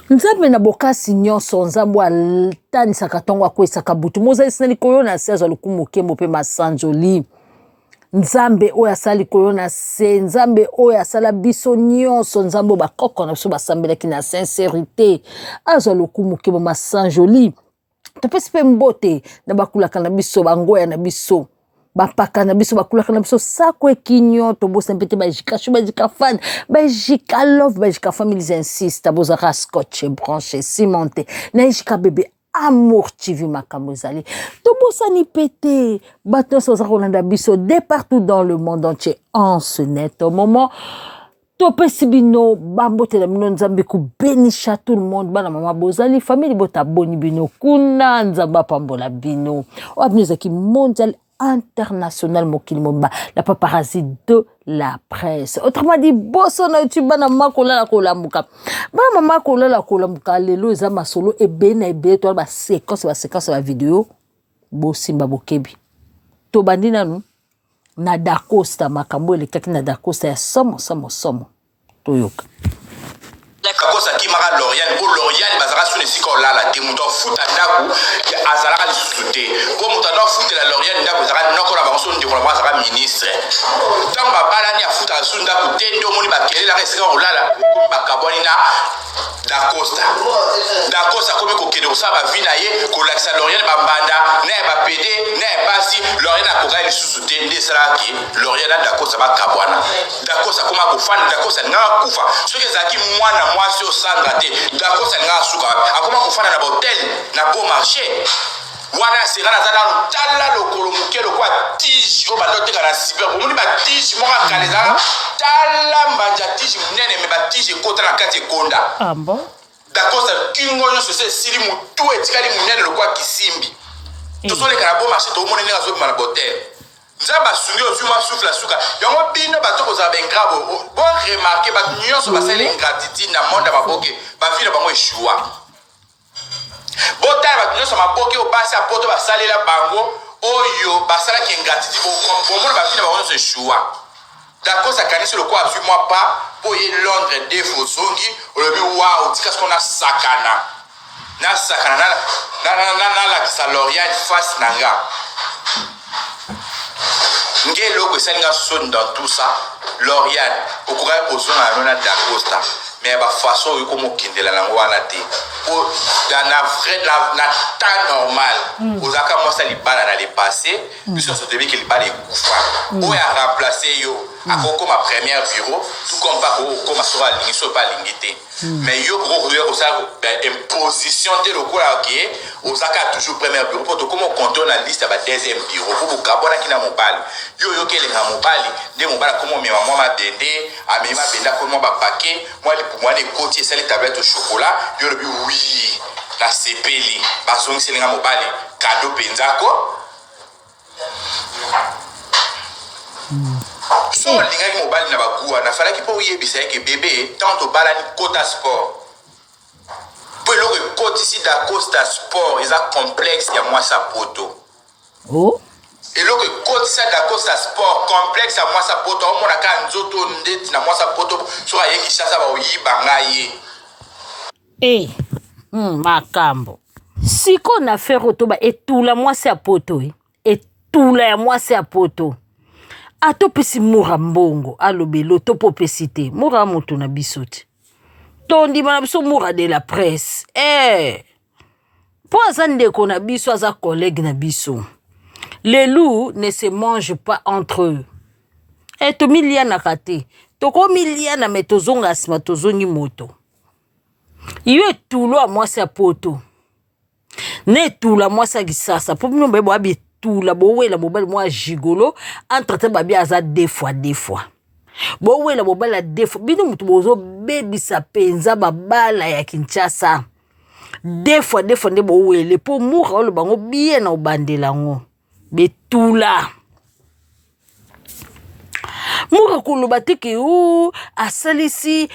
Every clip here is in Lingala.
Nzambe na bokasi nyonso nzambo atanisaka ntongo akwesaka butu mozalisina likolo na se azwa lokumu okembo mpe masanjoli nzambe oyo asala likolo na se nzambe oyo asala biso nyonso nzambe oyo bakoko na biso basambelaki na sincérité azwa lokumu okembo masanjoli topesi mpe mbote na bakulaka na biso bangoya na biso bapaka na biso bakulaka na biso sako ekinyo tobosa mpete bajika shu bajika fan bajika love bajika families insiste bozaka scotch branché cimenté na jika bébé amour TV makambo ezali tobosani pete bato nyonso baza kolanda biso de partout dans le monde entier en ce net moment topesi bino bambotela bino nzambe kubenisha tout le monde bana mama bozali famille botaboni bino kuna nzambe apambola bino oyo bino ezalaki mondial international mokili momba la paparazzi de la presse autrement dit boso na YouTube bana makola la kolamuka bana makola la kolamuka lelo eza masolo ebena ebe to ba séquence ba vidéo bo simba bokebi to bandina nu na Dacosta makambo elekaki na Dacosta ya somo toyoka Kakosa kimaka Loriane bazara sous les siko lala te muto futa ndaku azala ka lisuté ko muto ndo futa la Loriane ndaku zara noko la banso ndi ko bazara ministre tant ba bala ni afuta sunda ku tendo moni ba kelela ka siko lala ko ba kaboni na Dacosta comme ko kede osaba vina ye ko laksa Loriane ba banda na ba pede na basi Loriane akoka li susu te ndi sala ki Loriane Dacosta ba kabwana Dacosta kuma ko fana Dacosta nga kufa soki zaki mwana mwasi osanga te Dacosta nga suka akoma ko fana na hotel na bon marché wana sera za na tala lokolo mukelo kwa tige o balote kana super ko muni ba tige mo ka kaleza tala mbanja tige munene me ba tige kota na kati konda ambo Dacosta kingo nyo se sili mutu etikali munene lokwa kisimbi to sole kana bon marché to monene nga zo na hotel nzamba sungi ozuma souffle suka yango bino batoko za bengrabo bon remarquer ba nyonso basele ingratitude na monde baboke ba vile bango eshua bota ba nyonso maboke obasi apoto basalela bango oyo basala ki ingratitude bo mona ba vile bango nyonso eshua Dacosta kanisi lokwa azui moi pas po ye Londres de Fosongi olobi wow tika ce qu'on a sakana na la kisa Loriane face nanga ngelo ko salinga son dans tout ça Loriane okura ozona na Dacosta mais ba façon ko mo kindela na wana te o dans la vraie na temps normal ozaka mo sali bala na le passé puisque ce début qu'il bala kufa o ya remplacer yo akoko ma première bureau tout comme pas comme sera lingiso pas lingité mais yo ko ça imposition de lokola qui ozaka toujours premier bureau pour to comme compter na liste ba deuxième bureau pour kabona kina mobali yo kele na mobali de mobali comme mema mama dende amema benda comme ba paquet moi pour moi les côtiers c'est les tablettes au chocolat yo le oui la sepeli ba songi selinga mobali cadeau penzako so linga mobali na bakuwa na fala ki po yebisa ke bébé tant to bala ni Kota Sport pour le côté ici Dacosta Sport ils a complexe ya moi sa poto oh et le côté ça Dacosta Sport complexe ya moi sa poto on mona ka nzoto ndeti na moi sa poto so ayeki chasa ba oyiba ngaye makambo siko na faire otoba etula mwasi ya poto etula ya mwasi ya poto atopesi mura mbongo alobelo topopesi te mura moto na biso te tondima na biso mura de la presse po aza ndeko na biso aza collègue na biso les loups ne se mangent pas entre eux tomilianaka te tokomiliana me tozonga nsima tozongi moto yo etulo ya mwasi ya poto ne etula mwasi ya kisasa po bino bayebo abetula bowela mobali mwa gigolo entretien babi aza deux fois bowela mobali ya deux fois bino mutu bozobebisa penza babala ya Kinshasa deux fois nde bowele po mura olo bango bien na obandela ngo betula mura koloba te ke asalisi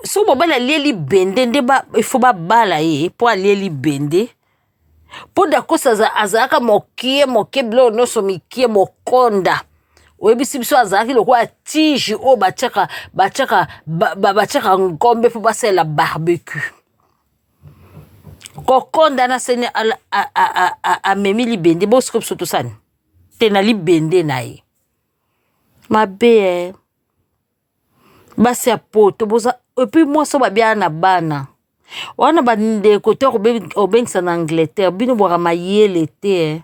so mobali alieli bende nde ifo babala ye po alieli bende po Dacosta azalaka mokie bilo nyonso mikie mokonda oyebisi biso azalaki lokola tige oyo batiaka ngombe po basalela barbecue kokonda na sene amemi libende bosiko biso tosani te na libende na ye mabe basi ya poto boza epuis mwasi babia na bana wana bandeko te obengisa na Angleterre bino bwaka mayele te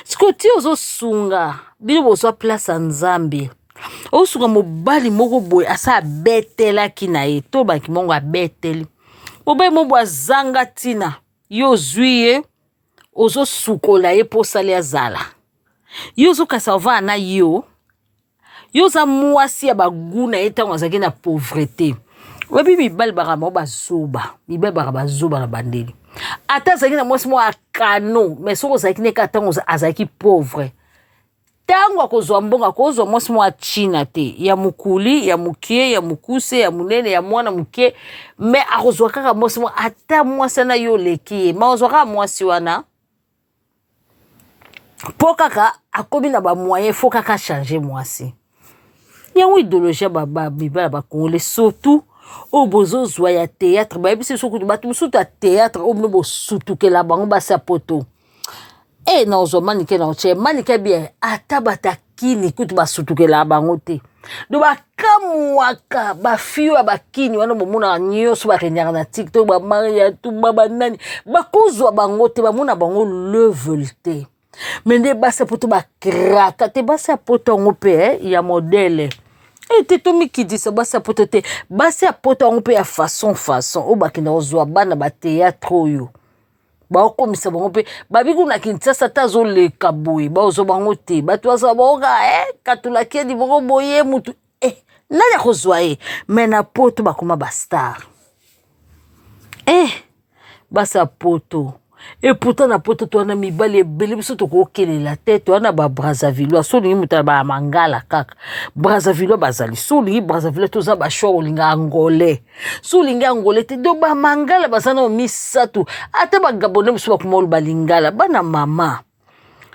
siko ti ozosunga bino bozwa place ya Nzambe osunga mobali moko boye asa abetelaki na ye to baki mongo abeteli mobali moko azanga tina yo ozwi ye ozosukola ye mpo osali azala yo ozokasa ovaa na yo oza mwasi ya bagu na ye ntango azalaki na pauvreté oyebi mibali baka moko bazoba mibali baka bazoba na bandeli ata azalaki na mwasi moko akano mais soki ozalaki neka ntango azalaki pauvre ntango akozwa mbongo akozwa mwasi moko achina te ya mokuli ya mokie ya mokuse ya monene ya mwana mokie mais akozwa kaka mwasi moko ata mwasi wana yo oleki ye ma ozwa kaka mwasi wana mpo kaka akomi na bamoyen fo kaka change mwasi yango idéologie ya mibala bakongole surtout oyo bozozwa ya théâtre bayebisi biso kutu bato mosusu ya théâtre oyo bino bosutukela bango basi ya poto na ozwa manike na otie manike bien ata batakini kutu basutukela bango te do bakamwaka bafio ya bakini wana bomonaka nyonso barenyaka na tiktok bamaria tumba banani bakozwa bango te bamona bango level te me nde basi ya poto bakraka te basi ya poto yango mpe ya modele te tomikidisa basi ya poto te basi ya poto yango mpe ya façon oyo bakenda kozwa bana batéâtre oyo baokomisa bango mpe babiki na Kinshasa ta azoleka boye baozwa bango te bato bazala baoka katulakiedi bango boye mutu nani akozwa ye me na poto bakoma bastar basi ya poto pourtant na poto to wana mibali ebele biso tokokelela te to wana ba Brazzaville so lingi mutu ba mangala kaka Brazzaville bazali so lingi Brazzaville toza ba show olinga angolais so lingi angolais te do ba mangala bazana o misatu ata ba gabonais musu ba kumol balingala bana mama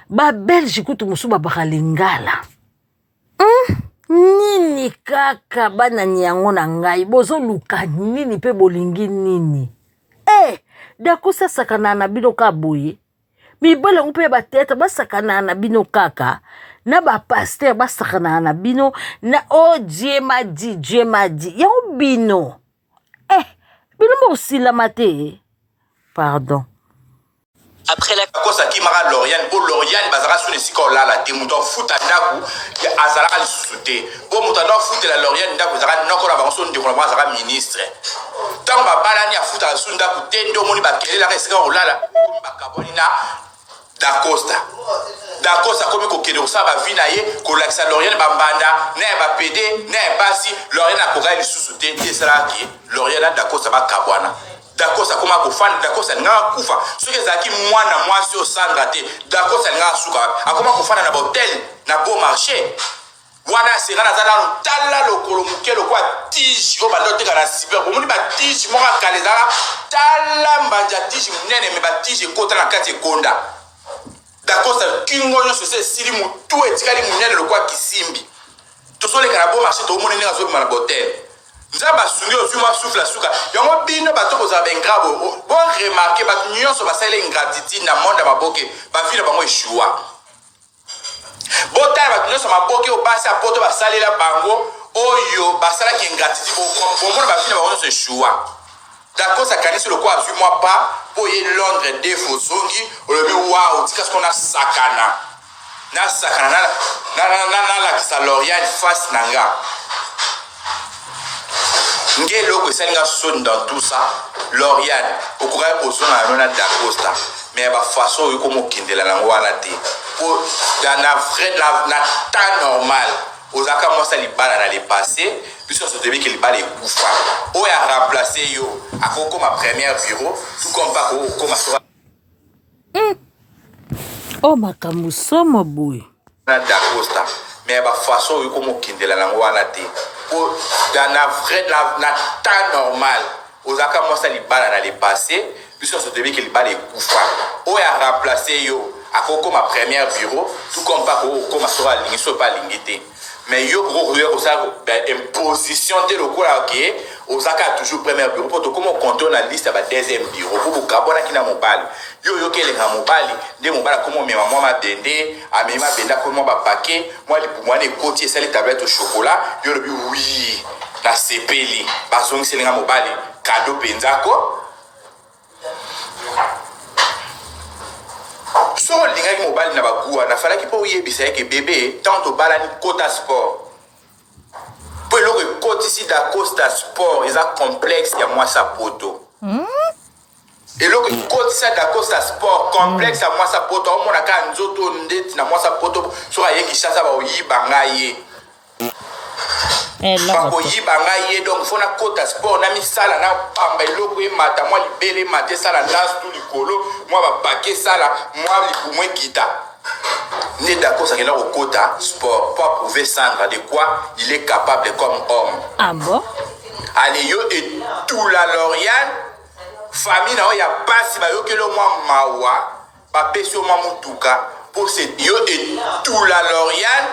ba belge kutu musu ba bakalingala nini kaka bana nyango na ngai bozo luka nini pe bolingi nini dakosa sakana na bino ka boye mibala ngo mpe batete basakana na bino kaka na bapaster basakana na bino na Dieu m'a dit yango bino bino mosilama te pardon après la kosa ki mara Lauriane bo Lauriane bazara sune siko lala te muto futa ndaku ya azala lisusu te bo muto na futa la Lauriane ndaku zara noko na bango so ndeko na bazara ministre tango babalani afuta su ndaku te ndo moni bakelela ka sika olala bakaboni na Dacosta komi kokende kosala bavi na ye kolakisa Lauriane bambanda na ya bapede na ya basi Lauriane akokai lisusu te nde esalaki Lauriane na Dacosta bakabwana Dacosta koma kofanda Dacosta alingaka kufa soki ezalaki mwana mwasi osandra te Dacosta alingaka suka akoma kofanda na bahotel na beau marché wana asenga naza nano tala lokolo moke lokwa tige oyo bando oteka na cyber bomoni batige moko akala ezalaka tala mbanja tige monene me batige ekota na kati ekonda Dacosta kingo nyonso ese esili motu etikali monene lokwa kisimbi tozoleka na beau marché tomoni ndenge azobima na bahotel nzambe asungi ozwi mwa souffle suka yango bino bato kozala baingrabo bon remarke bato nyonso basali ingratitude na monde ya maboke bavi na bango eshua botala bato nyonso maboke oyo basi ya poto basalela bango oyo basalaki ingratitude bomona bavi na bango nyonso eshua Dacosta akanisi lokwa azwi mwa pa mpo ye Londres defo ozongi olobi wao tika soko nasakana nalakisa Lauriane face na nga nge loko esalinga soni dans tout ça Lauriane okokaki kozonga yango na Dacosta mais bafaçon oyo komokindela nango wana te po na temps normal ozalaka mwasi libala na le passé biso nyonso toyebi ke libala ekufa oyo aremplace yo akokoma première bureau tout comme pas kokoma soka makambo somo boye na Dacosta mais bafaçon oyo komokindela nango wana te po na temps normal ozalaka mwasi libala na le passé biso nyonso toyebi ke libala ekufa oyo aremplace yo akokoma première bureau tout comme pas kokoma soka alingi so pa alingi te mais yo ko ça imposition de lokola ke ozaka toujours premier bureau pour comme on compte na liste ba deuxième bureau pour kabona kina mobali yo kelenga mobali nde mobala comme mema moi ma bende amema benda comme ba paquet moi ne côté ça les tablettes au chocolat yo lobi oui na sepeli bazongi selenga mobali cadeau penzako so lingaki mobali na bakuwa na falaki po yebisa yake bébé tant to balani kota sport pour le côté ici d'Acosta Sport ils a complexe ya moi sa poto et le côté ça d'Acosta Sport complexe ya moi sa poto on mona ka nzoto ndeti na moi sa poto so ayeki chasa ba oyibanga ye bakoyibanga ye donc fona kota sport na misala na pamba eloko emata mwa libele mate sala danse tout likolo mwa bapake sala mwa likumwe kita né d'accord ça au kota sport pour prouver Sandra de quoi il est capable comme homme. Ah bon? Allez yo et tout la Lauriane famille na ya pasi ba yo ke lo mwa mawa ba pesi o mwa mutuka pour ce yo et tout la Lauriane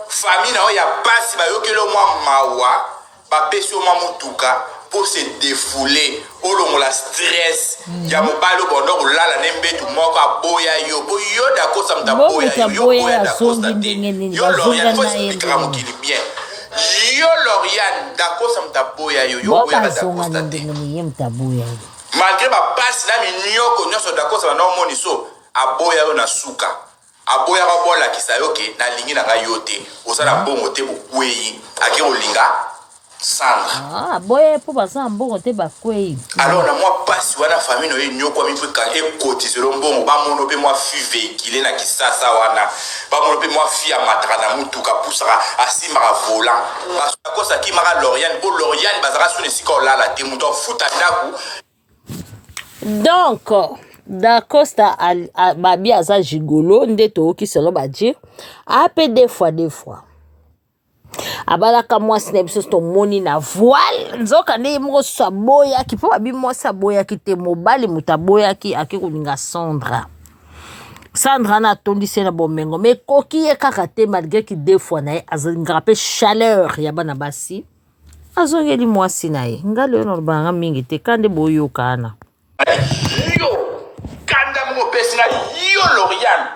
famille na ya pasi ba yo ke lo mwa mawa ba pesi o mwa mutuka pour se défouler olongo la stress ya mobalo bondo kolala nembe tu moko aboya yo bo yo da kosa mtaboya yo da kosa yo Lauriane faut expliquer mokili bien yo Lauriane da kosa mtaboya yo boya da kosa te malgré ba passe na minyoko nyoso da kosa na omoni so aboya yo na suka aboya ba bola kisayoke na lingi na nga yote osala bongo te bokweyi aki olinga Sandra. Ah, boy, pour passer un bon côté, bah quoi? Alors, na moi passe wana famille no yenyo kwa mipo ka ekoti zelo mbongo ba mono pe moi fi véhicule na kisasa wana ba mono pe moi fi amatra na mutuka pusaka asimara volant parce que kosa ki mara Lauriane bo Lauriane bazara sune sika olala te muto futa ndaku. Donc d'Acosta babi aza gigolo ndeto ki selo badji apé des fois abalaka mwasi na biso to moni na voile nzoka nde moko saboya ki po abi mwasi saboya ki te mobali mutaboya ki akikuninga Sandra na tondisi na bomengo mais koki ye kaka te malgré ki deux fois na ye azingaka pe chaleur ya bana basi azongeli mwasi na ye ngalo no banga mingi te kande boyokana yo kanda mo pesi na yo Lauriane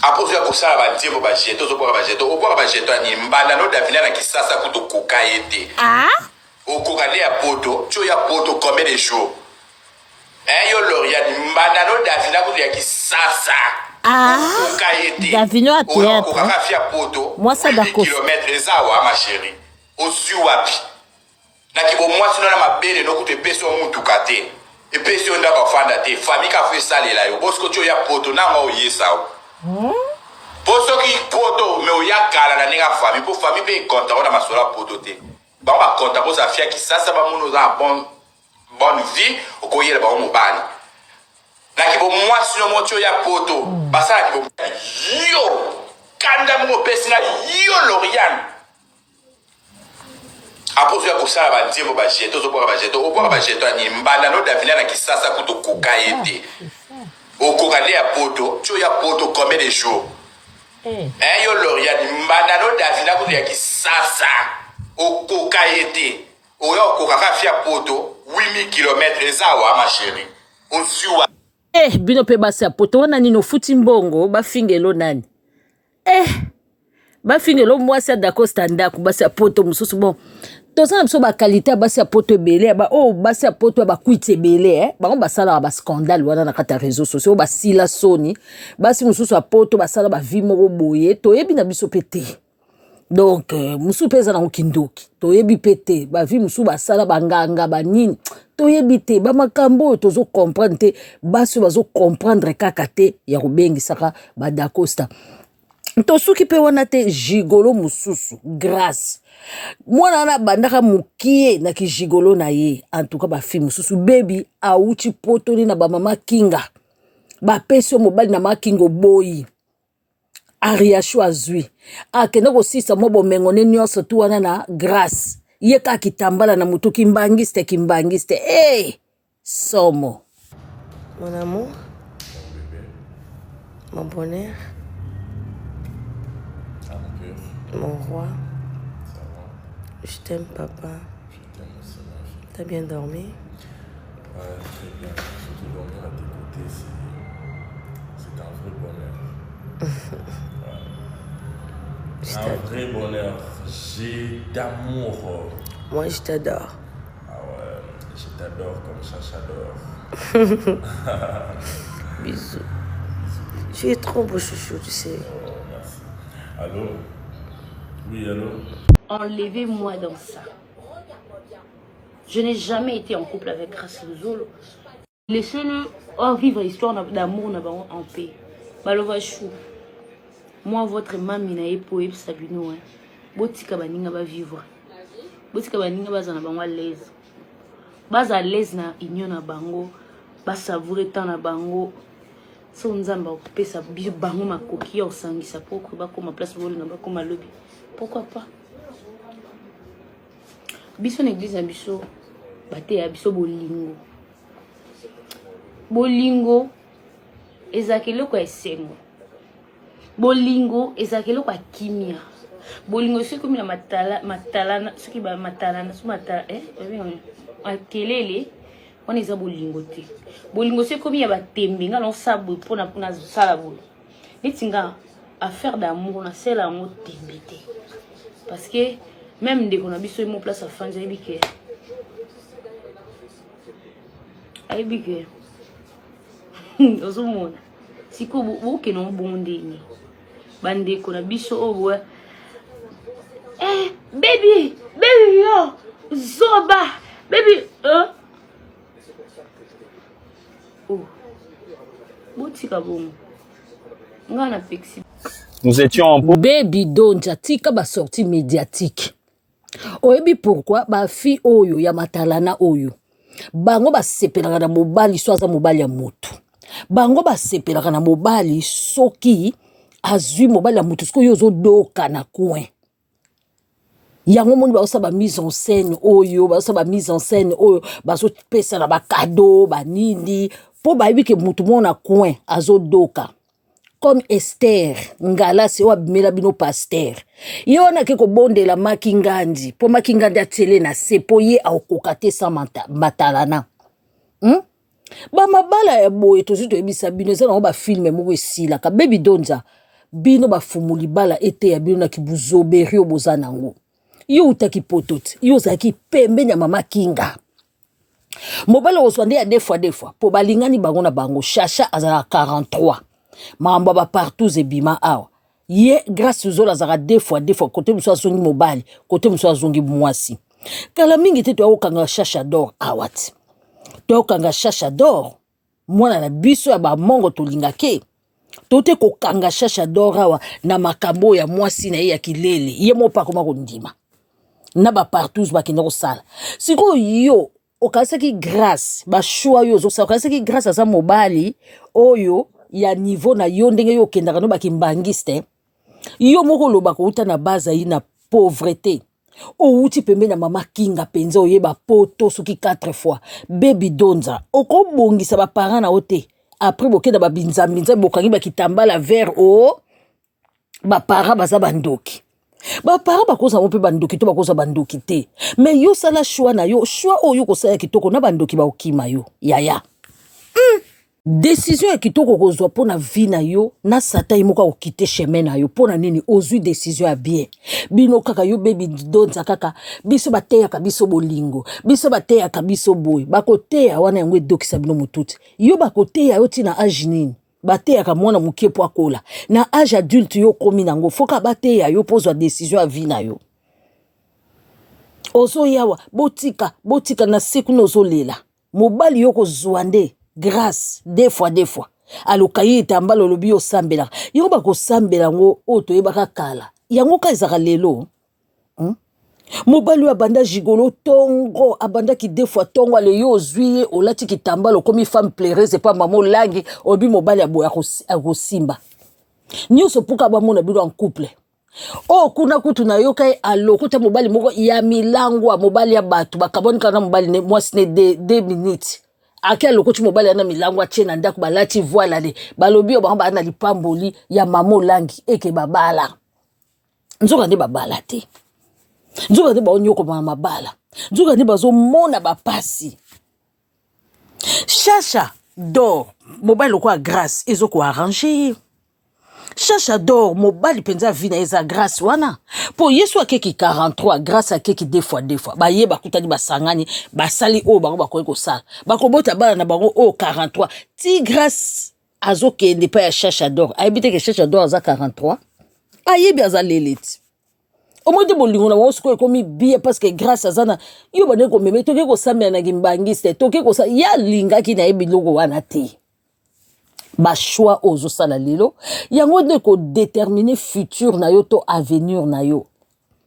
après tu as commencé à dire que bah jeto zo pour bah jeto au pour bah jeto ni mbanda no davina na kisasa kuto koka ete au koka le ya poto tu ya poto combien de jours yo Lauriane mbanda no davina kuto ya kisasa koka ete davino a théâtre koka ka fia poto moi ça d'accord kilomètres zawa ma chérie au wapi na kibo moi sino na mabele no kuto peso mutuka te e peso nda ba fanda te famille ka fait ça la yo bosko tu ya poto na ngo yesa Poso ki poto me oya kala na ninga famille pour famille pe konta ona masola poto te ba ba konta ko sa fia ki sasa ba muno za bonne vie okoyela ba mobali na ki bo moi sino moto ya poto ba sa ki bo yo kanda mo pesi na yo Lauriane après tu as ko sa ba ndimo ba jeto zo pour ba jeto o pour ba jeto ni mbanda no davina na ki sasa kuto koka ete au kokale ya poto tu ya poto combien de jours yo Lauriane mbanda no davina ko ya kisasa au koka ete o yo kokaka fia poto 8000 km zawa ma chérie au suwa bino pe basi ya poto wana nino futi mbongo bafingelo nani bafingelo mwasi ya d'Acosta ndako basi ya poto mususu bon toza na biso bakalite ya basi ya poto ebele basi ya poto ya bakwiti ebele bango basalaka bascandale wana na kati ya réseau sociaux oyo basila soni basi mosusu ya poto basala bavi moko boye toyebi na biso mpe te donc mosusu mpe eza nango kindoki toyebi mpe te bavi mosusu basala banganga banini toyebi te bamakambo oyo tozokomprendre te basi oyo bazokomprendre kaka te ya kobengisaka d'Acosta tosuki mpe wana te gigolo mosusu grâce mwana na bandaka mokie na kijigolo na ye en tout cas bafi mosusu bebi auti potoli na bamama kinga bapesi yo mobali na makingo boyi ariasho azwi akende kosisa mwa bomengo ne nyonso tu wana na grâce ye kaka kitambala na motu kimbangiste somo mon amour mon bonheur Mon roi. Je t'aime, papa. Je t'aime aussi, ma fille. T'as bien dormi? Ouais, très bien. Surtout dormir à tes côtés, c'est un vrai bonheur. Ouais. Un vrai bonheur. J'ai d'amour. Moi, je t'adore. Ah ouais, je t'adore comme Chacha adore. Bisous. Tu es trop beau, chouchou, tu sais. Oh, merci. Allô? Oui, allô? Enlevez-moi dans ça. Je n'ai jamais été en couple avec Grace Luzolo. Laissez-le vivre l'histoire d'amour en paix. Balova chou. Moi, votre mamie n'a pas eu Sabino. Botika baninga va vivre. Botika baninga bazana bango à l'aise. Baza à l'aise na union na bango. Ba savourer tant na bango. Si on zamba occupé sa bango ma coquille au sangi sa pourquoi ba comme place vole na ba comme lobby. Pourquoi pas? Biso na église na biso bate ya biso bolingo. Bolingo ezakelo kwa esengo. Bolingo ezakelo kwa kimia. Bolingo c'est comme la matalana ce qui ba matalana su matala akelele on eza bolingo te. Bolingo c'est comme ya batembe ngalo sabu pona sala bolo. Nitinga affaire d'amour na sela ngo tembe te. Parce que même dès qu'on a biso mon place à fin j'ai biké. Ay biké. Ozomona. Siko bo ke non bondé ni. Bande qu'on a biso o baby yo zoba baby oh botika bon ngana pexi. Nous étions en Baby Donja tika ba sortie médiatique. Oyebi pourquoi ba fi oyo ya matalana oyo. Bango ba sepelaka na mobali swaza mobali ya moto. Bango ba sepelaka na mobali soki azui mobali ya moto soki yozo doka na coin. Yango moni ba osaba mise en scène oyo, ba osaba mise en scène oyo, ba so pesa na ba cadeau, ba nini, po ba yebi ke moto mona coin azo doka. Comme Esther ngala se wa bimela bino pasteur yona ke ko bondela makingandi po makingandi atele na sepo ye akokate sa matalana ba mabala ya boye tozuto ebisa bino za na ba filme moko esila ka Baby Donja bino ba fumuli bala ete ya bino na kibuzoberi obozana ngo yo utaki potote yo zaki pembe nya mama kinga mobala oswande ya deux fois po balingani bango na bango Chacha azala 43 Mamba ba partout zebima awa. Ye grâce aux autres azara deux fois côté mso zongi mobile, côté mso zongi mwasi. Kala mingi te to kanga Chacha d'or awat. To kanga Chacha d'or. Mwana na biso ya ba mongo to lingake. Tote ko kanga Chacha d'or awa na makambo ya mwasi na ya kilele. Ye mo pa koma ko ndima. Na ba partout ba kinoko sala. Siko yo okasaki grâce ba choix yo zo sa okasaki grâce à sa mobile oyo ya niveau na yo ndenge yo kendaka no bakimbangiste yo moko loba ko uta na base yi na pauvreté o uti pembe na mama kinga penza oyeba poto soki 4 fois Baby Donja okobongisa ba parents na ote après bokenda ba binzambinza bokangi ba kitambala vert o ba parents baza bandoki ba parents bakoza mo pe bandoki to bakoza bandoki te mais yo sala choix na yo choix oyo ko sala kitoko na bandoki ba okima yo yaya décision ya kitoko kozwa pona vie na yo na sata imoka okite chemin na yo pona nini ozui décision ya bien bino kaka yo Baby Donja kaka biso bateya ka biso bolingo biso bateya ka biso boy bakoteya wana yango edokisa bino mututi yo bakoteya yo tina age nini bateya ka mwana mukie po akola na age adulte yo komi nango foka bateya yo pozwa décision ya vie na yo ozo yawa botika na siku nozo lela mobali yo kozwa nde grâce deux fois alokayi etambala lobi yo sambela yo ba ko sambela ngo oto yebaka kala yango ka ezaka lelo mobali abanda jigolo tongo abanda ki deux fois tongo ale yo zui olati kitambala komi femme pleureuse pa mamo langi obi mobali aboya ko simba nyoso puka ba mona bino en couple o kuna kutu na yo kai alokuta mobali moko ya milangwa mobali ya batu bakaboni kana mobali ne mwasi ne 2 minutes ake lokochi mobali ana milangwa chena ndako balati voile ale balobi ba na lipamboli ya mamo langi eke babala nzoka nde babala te nzoka nde baonyoko mabala nzoka nde bazomona bapasi chacha d'or mobali lokola grâce ezoko arranger chacha d'or mobali penza vina eza grâce wana po yesu akeki 43 grâce akeki deux fois baye bakutani basangani basali o bango bakoki kosala bakobota bana na bango o 43 ti grâce azokende pa ya chacha d'or ayebite ke chacha d'or aza 43 ayebi aza leleti omote bolingo na wosiko ekomi bien parce que grâce azana yo bane ko meme toke ko samela na gimbangiste toke ko sa ya linga ki na yebi logo wana te ba choix ozo sala lelo yango de ko déterminer futur na yo to avenir na yo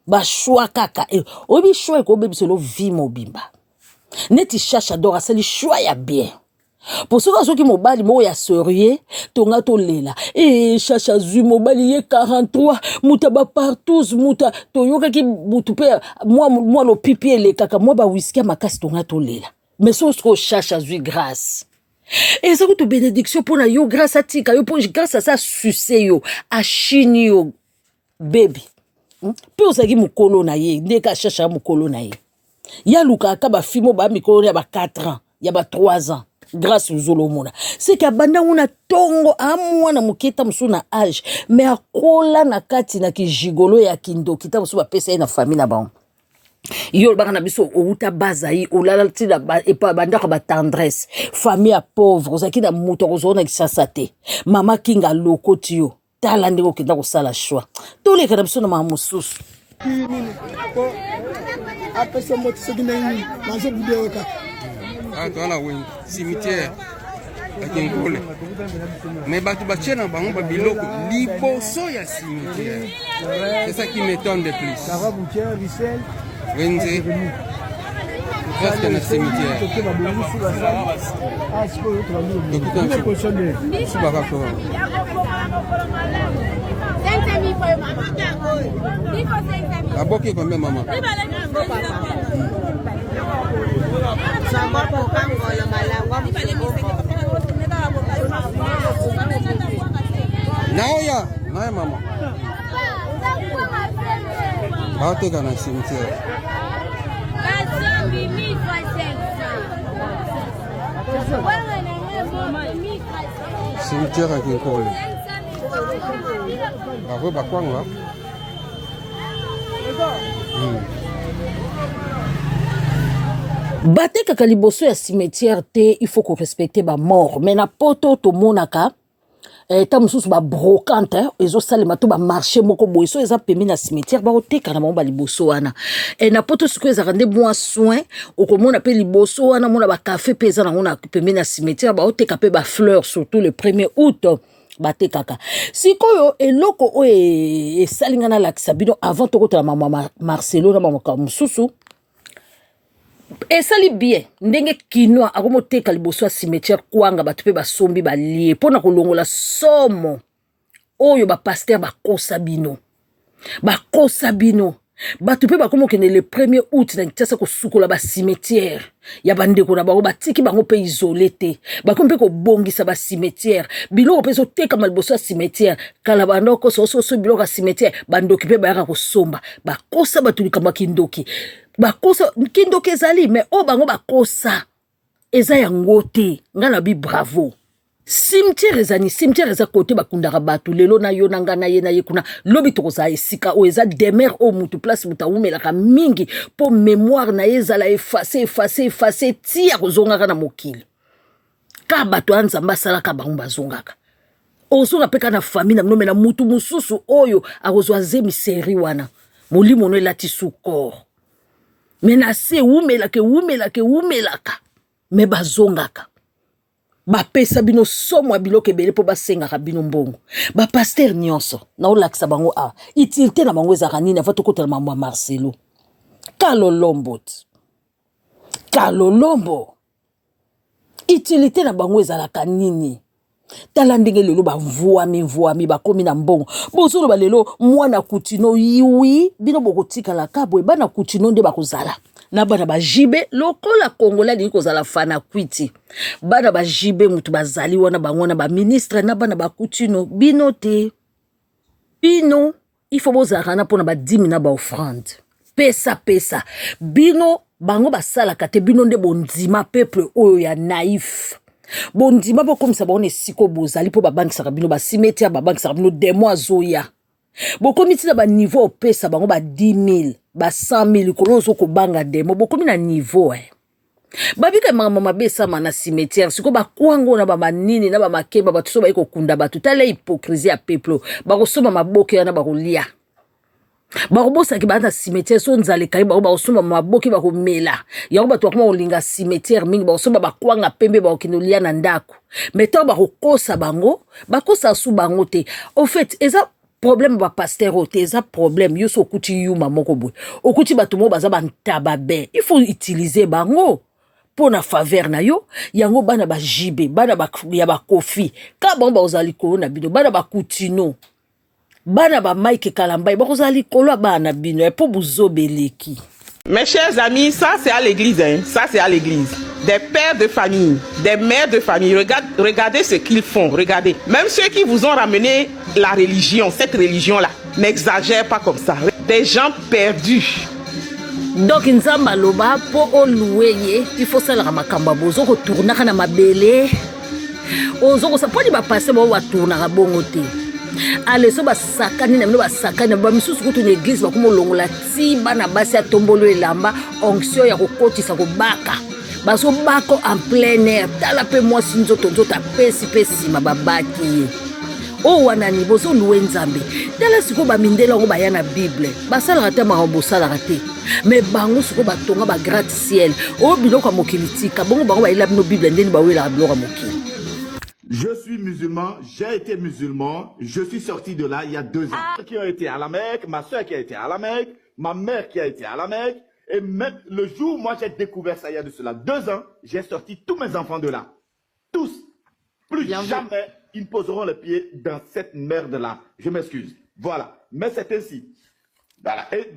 ba choix kaka obi choix ko bebi selo vie mobimba neti chacha d'or asali choix ya bien. Pour ceux qui mobali mo ya sérieux tonga to lela chacha zu mobali ye 43 muta ba partout muta to yoka ki butupe moi lo pipi le kaka moi ba whisky makasi tonga to lela mais so chacha zu grâce et ça que bénédiction pour na yo grâce à tika yo pour grâce à ça succès yo a chini yo baby pe osaki mukolo na ye ndeka chacha mukolo na ye ya luka ka ba fimo ba mikolo ya ba 4 ans ya ba 3 ans grâce aux olomona c'est que banda una tongo amwana muketa musuna âge mais akola na kati na kijigolo ya kindo kita musu ba pesa na famille na bango yo baka na biso outa bazai olala tila ba epa banda ka ba tendresse famille a pauvre ozaki na muto kozona kisasa te mama kinga lokoti yo tala ndeko kenda ko sala choix toleka na biso na mama mususu apesa moto segina ni manzo video ka Voilà, oui, cimetière. Mais tu vas na bango ba biloko liboso ya cimetière. C'est ça qui m'étonne de plus. Wenze. Presque na cimetière. La boque combien maman? Naoya, naoya mama. Baate kana cimetière. Cimetière à Kinkole. Bravo bakwanga. Bate kaka liboso ya cimetière te il faut qu'on respecte ba mort mais na poto to monaka ta mususu ba brocante ezo salema to ba marché moko boy so eza pemi na cimetière ba oteka na ba liboso wana na poto siko eza rende bon soin okomona pe liboso wana mona ba café peza na ngona pemi na cimetière ba oteka pe ba fleurs surtout le 1er août bate kaka sikoyo eloko o esalinga na lakisa bino avant to kotala mama Marcelo na mama mususu esali bien ndenge kinoa akomoteka liboso ya cimetière kwanga bato pe basombi balie pona kolongola somo oyo bapaster bakosa bino bato pe bakomokende le 1er août na kitasa kosukola ba cimetière ya bandeko na bango batiki bango pe isolé te bakomi pe kobongisa ba cimetière biloko pe zoteka maliboso ya cimetière kala bandoko so biloko ya cimetière bandoki pe bayaka kosomba bakosa bato likambo kindoki bakosa kindoki ezali mais o bango bakosa eza yango te ngana bi bravo cimetière ezani cimetière eza côté bakundaka bato lelo na yo nanga na ye kuna lobi tokoza esika o eza demeure o mutu place muta umelaka mingi po mémoire na ye ezala effacer ti ya kozongaka na mokili ka bato ya nzambe asalaka bango bazongaka ozonga pe na famille na mnome na mutu mususu oyo akozwa zemi seri wana molimo no elati sukor menase umelaka me bazongaka bapesa bino somo ya biloko ebele po basengaka bino mbongo bapaster nyonso na olakisa bango utilité na bango ezaka nini avant tokotela mambo ya Marcelo kalolombo utilité na bango ezalaka nini tala ndenge lelo bavwami bakomi na mbongo bozoloba lelo mwana kutino yiwi bino bokotikala kabwe bana kutino nde bakozala na bana bajibe lokola kongola li kozala fana kwiti bana bajibe mutu bazali wana bango na ba ministre na bana bakutino bino te bino il faut bozalaka na mpona badimi na baofrande pesa bino bango basalaka te bino nde bondima peuple oyo ya naïf bondima bokomisa bango na esiko bozali mpo babangisaka bino basimetiare babangisaka bino demo azoya bokomi ntina baniveau opesa bango ba 10 000 ba 100 000 likolo ozokobanga demo bokomi na niveau babika makambo mabe esama na cimetière siko bakwango na bamanini na bamakemba bato so bayi kokunda bato tala hypocrisie ya peuple bakosomba maboke wana bakolia bakobosaki baa na cimetière so nzaleka bakosomba maboke bakomela yango bato bakoma kolinga cimetière mingi bakosomba bakwanga pembe bakokende lia na ndako mais ntango bakokosa bango bakosa su bango te au fait eza problème ba pasteur ote eza problème yo so okuti yuma moko boy okuti bato mo baza bantaba be il faut utiliser bango pour na faveur na yo yango bana ba jibe bana ba ya ba kofi ka bango bazali ko na bino bana ba kutino bana ba Mike Kalambai bazali ko lo bana bino pour buzobeleki. Mes chers amis, ça c'est à l'église, hein. Ça c'est à l'église. Des pères de famille, des mères de famille, regardez ce qu'ils font, regardez. Même ceux qui vous ont ramené la religion, cette religion-là, n'exagèrent pas comme ça. Des gens perdus. Donc nzamba loba po oluweye il faut ça la makamba bozo ko tourna kana mabele ozo ko saponi ba passer bo wa tourna ka bongo te ale so ba sakani na mino ba sakani ba misusu ko tuna église ba komo longola ti bana basi atombolo elamba onction ya ko kotisa ko baka baso bako en plein air tala pe moi sinzo tonzo ta pesi mababaki o wana ni bozo luwe nzambe tala siko ba mindela ngo ba ya na bible basala te makambo sala te mais bango siko ba tonga ba gratte ciel o biloko mokilitika bongo bango ba ila bino bible ndeni ba wela biloko mokili. Je suis musulman, j'ai été musulman, je suis sorti de là il y a 2 ans. Qui ont été à la Mecque, ma soeur qui a été à la Mecque, ma mère qui a été à la Mecque, et même le jour où moi j'ai découvert ça il y a de cela 2 ans, j'ai sorti tous mes enfants de là. Tous. Plus jamais ils ne poseront les pieds dans cette merde-là. Je m'excuse. Voilà. Mais c'est ainsi. Voilà. Et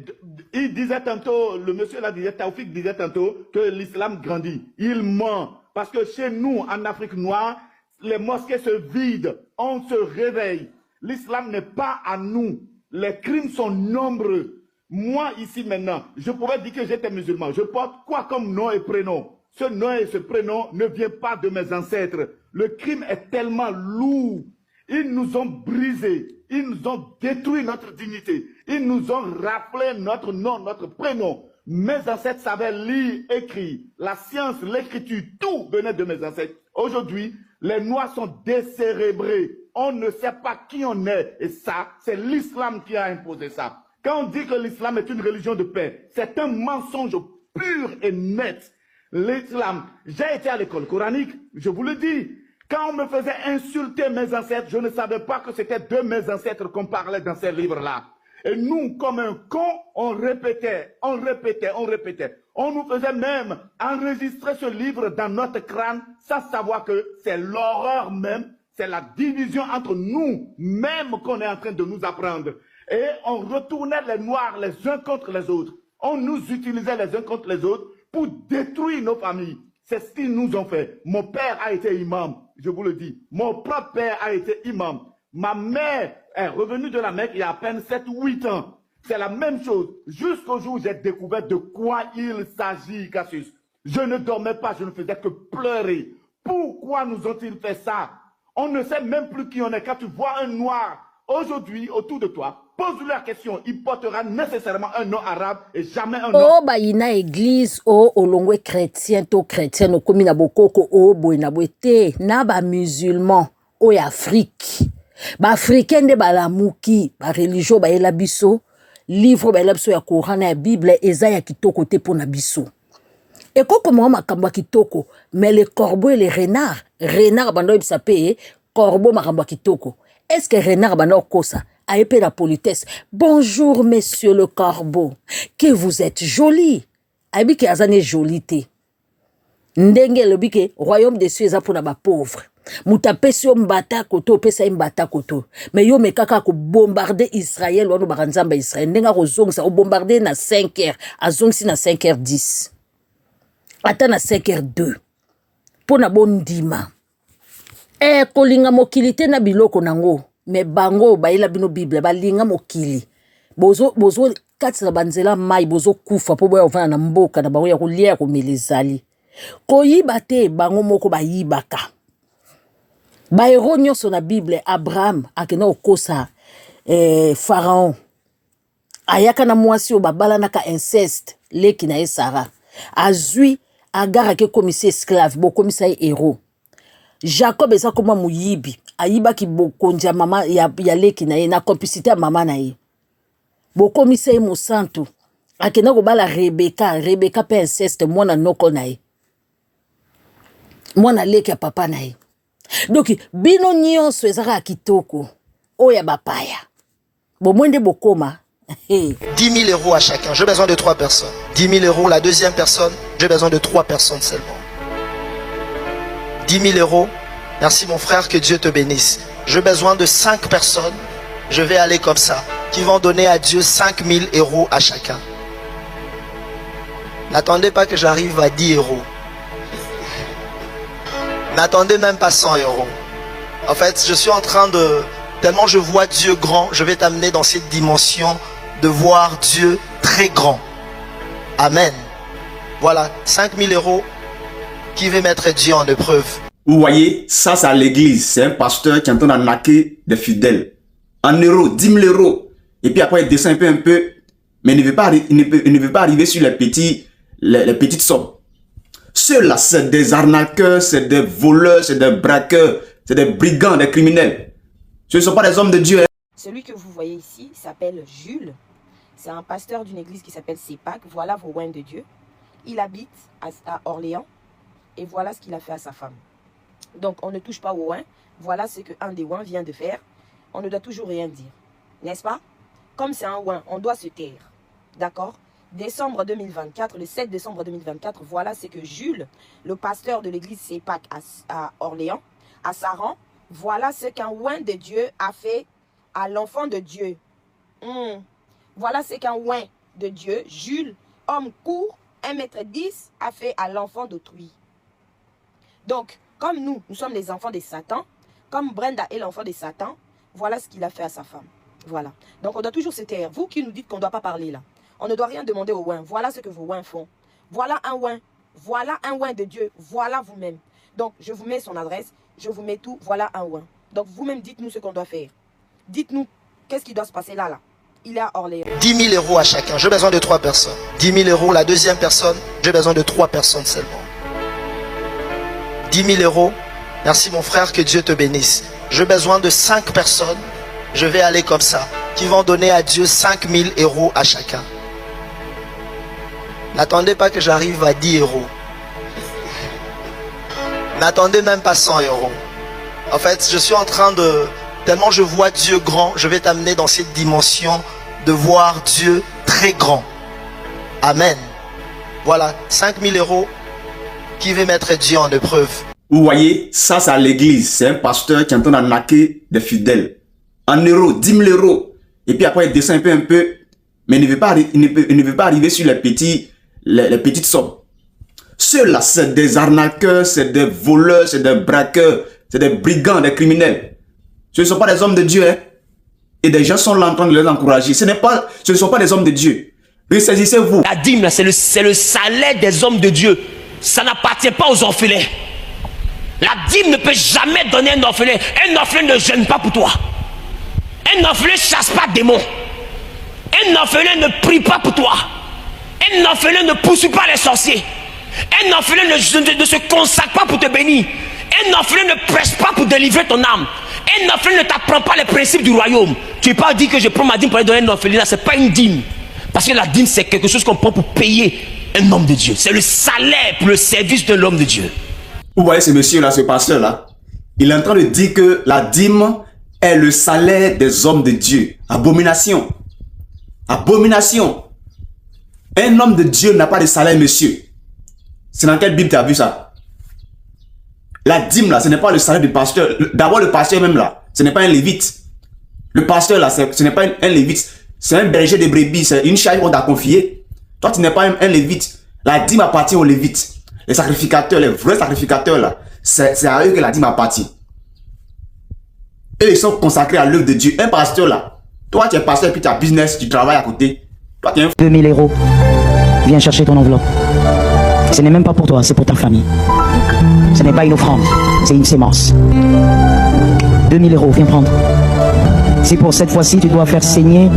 il disait tantôt, le monsieur là disait, Taoufik disait tantôt que l'islam grandit. Il ment. Parce que chez nous, en Afrique noire, les mosquées se vident, on se réveille. L'islam n'est pas à nous. Les crimes sont nombreux. Moi, ici maintenant, je pouvais dire que j'étais musulman. Je porte quoi comme nom et prénom? Ce nom et ce prénom ne vient pas de mes ancêtres. Le crime est tellement lourd. Ils nous ont brisés. Ils nous ont détruit notre dignité. Ils nous ont rappelé notre nom, notre prénom. Mes ancêtres savaient lire, écrire. La science, l'écriture, tout venait de mes ancêtres. Aujourd'hui, les Noirs sont décérébrés. On ne sait pas qui on est. Et ça, c'est l'islam qui a imposé ça. Quand on dit que l'islam est une religion de paix, c'est un mensonge pur et net. L'islam, j'ai été à l'école coranique, je vous le dis. Quand on me faisait insulter mes ancêtres, je ne savais pas que c'était de mes ancêtres qu'on parlait dans ces livres-là. Et nous, comme un con, on répétait. On nous faisait même enregistrer ce livre dans notre crâne sans savoir que c'est l'horreur même, c'est la division entre nous même qu'on est en train de nous apprendre. Et on retournait les Noirs les uns contre les autres. On nous utilisait les uns contre les autres pour détruire nos familles. C'est ce qu'ils nous ont fait. Mon père a été imam, je vous le dis. Mon propre père a été imam. Ma mère est revenue de la Mecque il y a à peine 7-8 ans. C'est la même chose. Jusqu'au jour où j'ai découvert de quoi il s'agit, Cassius. Je ne dormais pas, je ne faisais que pleurer. Pourquoi nous ont-ils fait ça? On ne sait même plus qui on est. Quand tu vois un noir aujourd'hui autour de toi, pose-lui la question. Il portera nécessairement un nom arabe et jamais un nom. Oh, bah, il y a église, oh, olongwe chrétien, to chrétien, no komi na bokoko, oh, boy na boite, na ba musulman, oh, Afrique. Ba africain de ba la mouki, ba religion, ba ela biso, livre ba ela biso ya Coran na Bible, eza ya kitoko te po na biso. Et koko mwa makamba kitoko, mais les corbeaux et les renards, bando ibsape, corbeau makamba kitoko. Est-ce que renard bando kosa? A épée la politesse. Bonjour, monsieur le corbeau. Que vous êtes joli. Abike azane jolité. Ndenge lobike, royaume des cieux eza pona ba pauvre. Muta pesi yo mbata koto, pesa yi mbata koto. Mais yo mekaka ko bombarder Israël, wano baranzamba Israël. Ndenga ko zongsa, o bombarder na 5h. A zongsi na 5h10. Ata na 5h02. Pona bon dima. Kolinga mokili te na biloko nango. Mais bango ba ila bino Bible ba linga mokili. bozo kati na banzela mai bozo kufa po boya ovana na mboka na bango ya kolia komelezali koyiba te bango moko bayibaka baero nyonso na Bible. Abraham akena okosa Pharaon ayaka na mwasi o babalanaka inceste leki na ye Sara azui Agar ke komisi esclave bo komisa ye héros. Jacob eza koma muyibi ayiba ki bokonja mama ya leki na ye na complicité ya mama na ye bo komisa ye mosantu akena ko bala Rebecca pe inceste mwana noko na ye mwana leki ya papa na ye. Donc bino nyonso ezaka kitoko oya bapaya bo mwende bokoma 10 000 euros à chacun, j'ai besoin de 3 personnes. 10 000 euros, la deuxième personne, j'ai besoin de 3 personnes seulement. 10 000 euros, merci mon frère, que Dieu te bénisse. J'ai besoin de 5 personnes, je vais aller comme ça, qui vont donner à Dieu 5 000 euros à chacun. N'attendez pas que j'arrive à 10 euros. N'attendez même pas 100 euros. En fait, je suis en train de... Tellement je vois Dieu grand, je vais t'amener dans cette dimension de voir Dieu très grand. Amen. Voilà, 5 000 euros qui veut mettre Dieu en épreuve. Vous voyez, ça c'est à l'église. C'est un pasteur qui est en train d'arnaquer des fidèles. En euros, 10 000 euros. Et puis après il descend un peu. Mais il ne veut pas arriver sur les petites sommes. Ceux-là, c'est des arnaqueurs, c'est des voleurs, c'est des braqueurs, c'est des brigands, des criminels. Ce ne sont pas des hommes de Dieu. Celui que vous voyez ici s'appelle Jules. C'est un pasteur d'une église qui s'appelle CEPAC. Voilà vos oins de Dieu. Il habite à Orléans. Et voilà ce qu'il a fait à sa femme. Donc, on ne touche pas aux oins. Voilà ce qu'un des oins vient de faire. On ne doit toujours rien dire. N'est-ce pas? Comme c'est un oin, on doit se taire. D'accord? Décembre 2024, le 7 décembre 2024, voilà ce que Jules, le pasteur de l'église CEPAC à Orléans, à Saran, voilà ce qu'un oin de Dieu a fait à l'enfant de Dieu. Voilà ce qu'un oin de Dieu, Jules, homme court, 1,10 m, a fait à l'enfant d'autrui. Donc, comme nous sommes les enfants de Satan, comme Brenda est l'enfant de Satan, voilà ce qu'il a fait à sa femme. Voilà. Donc, on doit toujours se taire. Vous qui nous dites qu'on ne doit pas parler là, on ne doit rien demander aux ouins. Voilà ce que vos ouins font. Voilà un ouin. Voilà un ouin de Dieu. Voilà vous-même. Donc, je vous mets son adresse. Je vous mets tout. Voilà un ouin. Donc, vous-même, dites-nous ce qu'on doit faire. Dites-nous qu'est-ce qui doit se passer là. Il est à Orléans. 10 000 euros à chacun. J'ai besoin de 3 personnes. 10 000 euros, la deuxième personne, j'ai besoin de 3 personnes seulement. 10 000 euros. Merci mon frère, que Dieu te bénisse. J'ai besoin de 5 personnes. Je vais aller comme ça. Qui vont donner à Dieu 5 000 euros à chacun. N'attendez pas que j'arrive à 10 euros. N'attendez même pas 100 euros. En fait, je suis en train de... Tellement je vois Dieu grand, je vais t'amener dans cette dimension de voir Dieu très grand. Amen. Voilà, 5 000 euros qui veut mettre Dieu en épreuve. Vous voyez, ça c'est à l'église. C'est un pasteur qui est en train d'arnaquer des fidèles. En euros, 10 000 euros. Et puis après il descend un peu. Mais il ne veut pas arriver sur les petites sommes. Ceux-là, c'est des arnaqueurs, c'est des voleurs, c'est des braqueurs, c'est des brigands, des criminels. Ce ne sont pas des hommes de Dieu. Hein? Et des gens sont là en train de les encourager. Ce ne sont pas des hommes de Dieu. Ressaisissez-vous. La dîme, c'est le salaire des hommes de Dieu. Ça n'appartient pas aux orphelins. La dîme ne peut jamais donner un orphelin. Un orphelin ne jeûne pas pour toi. Un orphelin ne chasse pas des démons. Un orphelin ne prie pas pour toi. Un orphelin ne poursuit pas les sorciers. Un orphelin ne se consacre pas pour te bénir. Un orphelin ne prêche pas pour délivrer ton âme. Un orphelin ne t'apprend pas les principes du royaume. Tu ne peux pas dire que je prends ma dîme pour aller donner un orphelinat. Ce n'est pas une dîme. Parce que la dîme, c'est quelque chose qu'on prend pour payer un homme de Dieu. C'est le salaire pour le service de l'homme de Dieu. Vous voyez ce monsieur-là, ce pasteur-là, il est en train de dire que la dîme est le salaire des hommes de Dieu. Abomination. Abomination. Un homme de Dieu n'a pas de salaire, monsieur. C'est dans quelle Bible tu as vu ça? La dîme, là, ce n'est pas le salaire du pasteur. D'abord, le pasteur même, là, ce n'est pas un lévite. Le pasteur, là, ce n'est pas un lévite. C'est un berger de brebis. C'est une charge qu'on t'a confiée. Toi, tu n'es pas un lévite. La dîme appartient aux lévites. Les sacrificateurs, les vrais sacrificateurs, là, c'est à eux que la dîme appartient. Et ils sont consacrés à l'œuvre de Dieu. Un pasteur, là, Toi, tu es pasteur, puis tu as business, tu travailles à côté. Toi, tu es un... 2000 €. Viens chercher ton enveloppe. Ce n'est même pas pour toi, c'est pour ta famille. Ce n'est pas une offrande, c'est une sémence. 2000 €, viens prendre. Si pour cette fois-ci tu dois faire saigner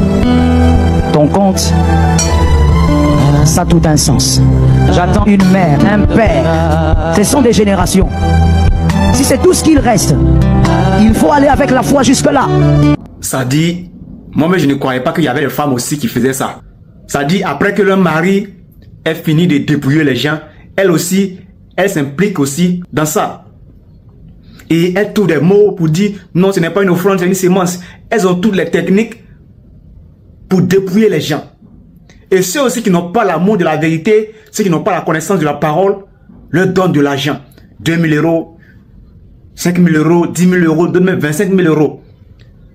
ton compte, ça a tout un sens. J'attends une mère, un père. Ce sont des générations. Si c'est tout ce qu'il reste, il faut aller avec la foi jusque-là. Ça dit, moi-même je ne croyais pas qu'il y avait des femmes aussi qui faisaient ça. Ça dit, après que leur mari ait fini de débrouiller les gens, elle aussi, elle s'implique aussi dans ça. Et elle trouve des mots pour dire, non, ce n'est pas une offrande, c'est une sémence. Elles ont toutes les techniques pour dépouiller les gens. Et ceux aussi qui n'ont pas l'amour de la vérité, ceux qui n'ont pas la connaissance de la parole, leur donnent de l'argent. 2000 €, 5000 €, 10 000 €, d'autres même 25 000 €.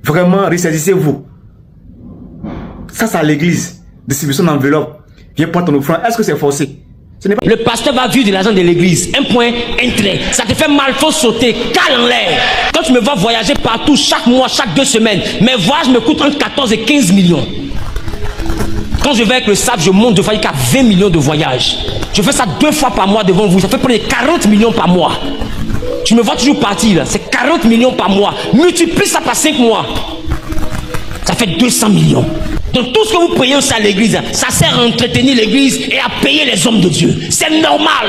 Vraiment, ressaisissez-vous. Ça, c'est à l'église. Distribution d'enveloppe. Viens prendre ton offrande. Est-ce que c'est forcé? Le pasteur va vivre de l'argent de l'église. Un point, un trait. Ça te fait mal, faut sauter. Cale en l'air. Quand tu me vois voyager partout, chaque mois, chaque 2 semaines, mes voyages me coûtent entre 14 et 15 millions. Quand je vais avec le SAP, je monte de faillite à 20 millions de voyages. Je fais ça 2 fois par mois devant vous. Ça fait près de 40 millions par mois. Tu me vois toujours partir là. C'est 40 millions par mois. Multiplie ça par 5 mois. Ça fait 200 millions. Donc tout ce que vous payez aussi à l'église, ça sert à entretenir l'église et à payer les hommes de Dieu. C'est normal.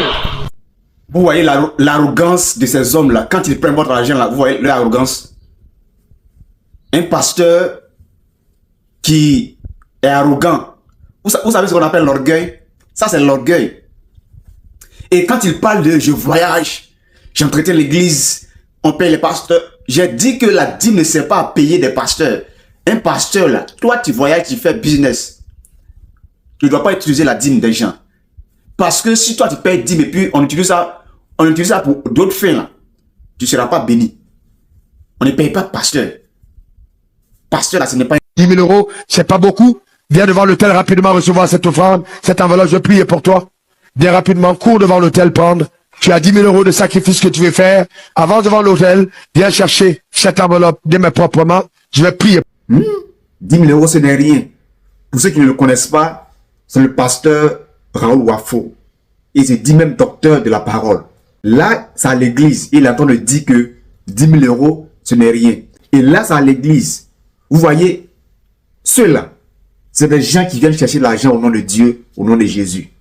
Vous voyez l'arrogance de ces hommes-là. Quand ils prennent votre argent là, vous voyez leur arrogance. Un pasteur qui est arrogant. Vous savez ce qu'on appelle l'orgueil? Ça, c'est l'orgueil. Et quand il parle de « je voyage, j'entretiens l'église, on paye les pasteurs », j'ai dit que la dîme ne sert pas à payer des pasteurs. Un pasteur là, toi tu voyages, tu fais business. Tu ne dois pas utiliser la dîme des gens. Parce que si toi tu payes dîme et puis on utilise ça pour d'autres fins là, tu ne seras pas béni. On ne paye pas pasteur. Pasteur là, ce n'est pas... 10 000 €, c'est pas beaucoup. Viens devant l'hôtel rapidement recevoir cette offrande, cette enveloppe, je prie pour toi. Viens rapidement, cours devant l'hôtel prendre. Tu as 10 000 € de sacrifice que tu veux faire. Avance devant l'hôtel, viens chercher cette enveloppe de mes propres mains. Je vais prier. 10 000 €, ce n'est rien. Pour ceux qui ne le connaissent pas, c'est le pasteur Raoul Wafo. Il se dit même docteur de la parole. Là, c'est à l'église. Il est en train de dire que 10 000 €, ce n'est rien. Et là, c'est à l'église. Vous voyez, ceux-là, c'est des gens qui viennent chercher l'argent au nom de Dieu, au nom de Jésus.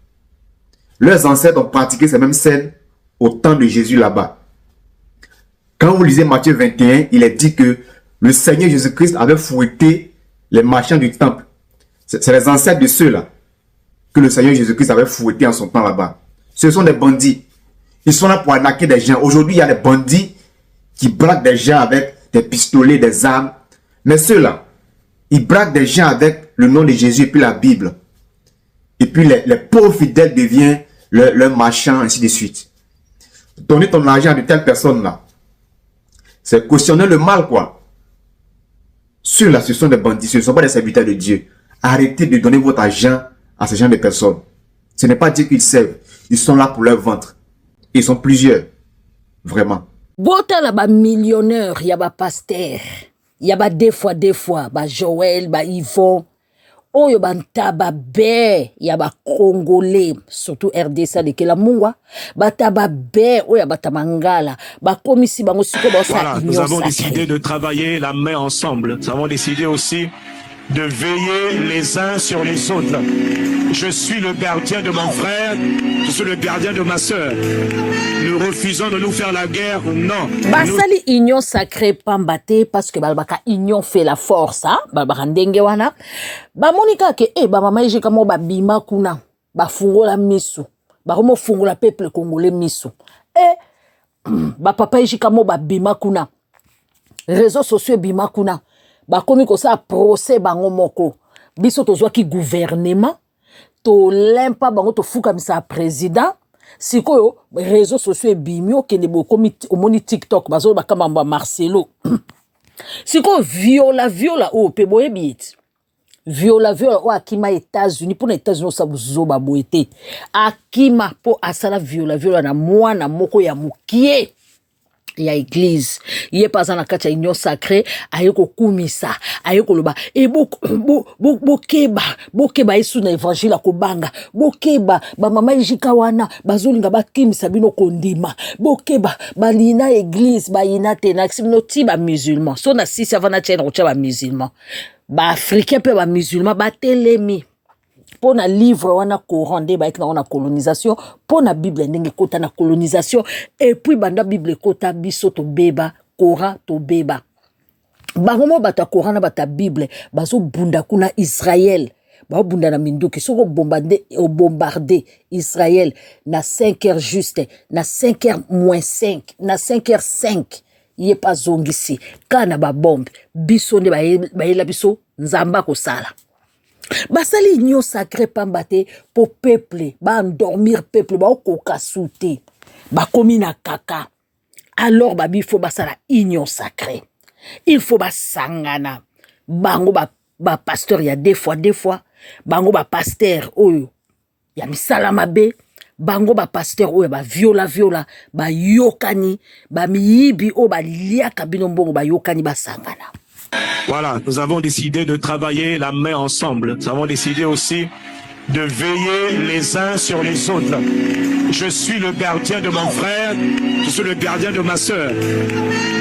Leurs ancêtres ont pratiqué ces mêmes scènes au temps de Jésus là-bas. Quand vous lisez Matthieu 21, il est dit que le Seigneur Jésus-Christ avait fouetté les marchands du temple. C'est les ancêtres de ceux-là que le Seigneur Jésus-Christ avait fouetté en son temps là-bas. Ce sont des bandits. Ils sont là pour arnaquer des gens. Aujourd'hui, il y a des bandits qui braquent des gens avec des pistolets, des armes. Mais ceux-là, ils braquent des gens avec le nom de Jésus et puis la Bible. Et puis les pauvres fidèles deviennent leurs marchands, ainsi de suite. Donner ton argent à de telles personnes-là, c'est cautionner le mal, quoi. Ceux-là, ce sont des bandits, ce ne sont pas des serviteurs de Dieu. Arrêtez de donner votre argent à ce genre de personnes. Ce n'est pas Dieu qu'ils servent. Ils sont là pour leur ventre. Ils sont plusieurs. Vraiment. Bota là, millionnaire, il y a des pasteurs. Il y a des fois, Joël, Yvon. Oh, yo bantaba be, ya ba Congolais, surtout RDC de Kela Mungwa, bataba be, oh ya batamangala, ba komisi bango siko ba sa. Nous avons décidé de travailler la main ensemble. Nous avons décidé aussi de veiller les uns sur les autres. Je suis le gardien de mon frère, je suis le gardien de ma sœur. Nous refusons de nous faire la guerre, non. Basali union sacrée pambate parce que balbaka union fait la force, hein? Balbaka ndenge wana. Ba monika ke ba mama ije kamo ba bima kuna, ba fungola misu. Ba komo fungola peuple congolais misu. Ba papa ije kamo ba bima kuna. Réseaux sociaux bima kuna. Ba komi ko sa procès bango moko. Biso tozwa ki gouvernement to lempa bango to fuka misa président. Sikoyo réseaux sociaux bimio kende bo komi omoni TikTok bazo bakamba Marcelo. Siko viola o pe boye bit. Viola o akima États-Unis pour les États-Unis sa buzoba boete. Akima po asala viola na mwana moko ya mukie. ya église ye pas na kati ya union sacrée aye kokumisa aye koloba e bokeba yesu na évangile kobanga bokeba ba mama ijika wana bazolinga bakimisa bino kondima bokeba balina église bayina te na sibino ti ba musulman so na sisi avana tena ko ba musulman ba africain pe ba musulman ba telemi pour na livre wana Coran nde baiki na wana colonisation pour na Bible ndenge kota na colonisation et puis banda Bible kota biso to beba Coran to beba bangomo bata Coran na bata Bible bazo bunda kuna Israël ba bunda na minduki soko bombarder Israël na 5h juste na 5h moins 5 na 5h5 yé pas zongisi kana ba bombe biso nde bayela biso nzamba ko sala basali union sacrée pambate pour peuple ba endormir peuple ba okoka souté ba komi na kaka alors babi faut basala union sacrée il faut basangana bango ba pasteur ya deux fois bango ba pasteur oyo ya misala mabe bango ba pasteur oyo ba viola ba yokani ba miyibi o ba liaka bino mbongo ba yokani basangana. Voilà, nous avons décidé de travailler la main ensemble. Nous avons décidé aussi de veiller les uns sur les autres. Je suis le gardien de mon frère, je suis le gardien de ma sœur.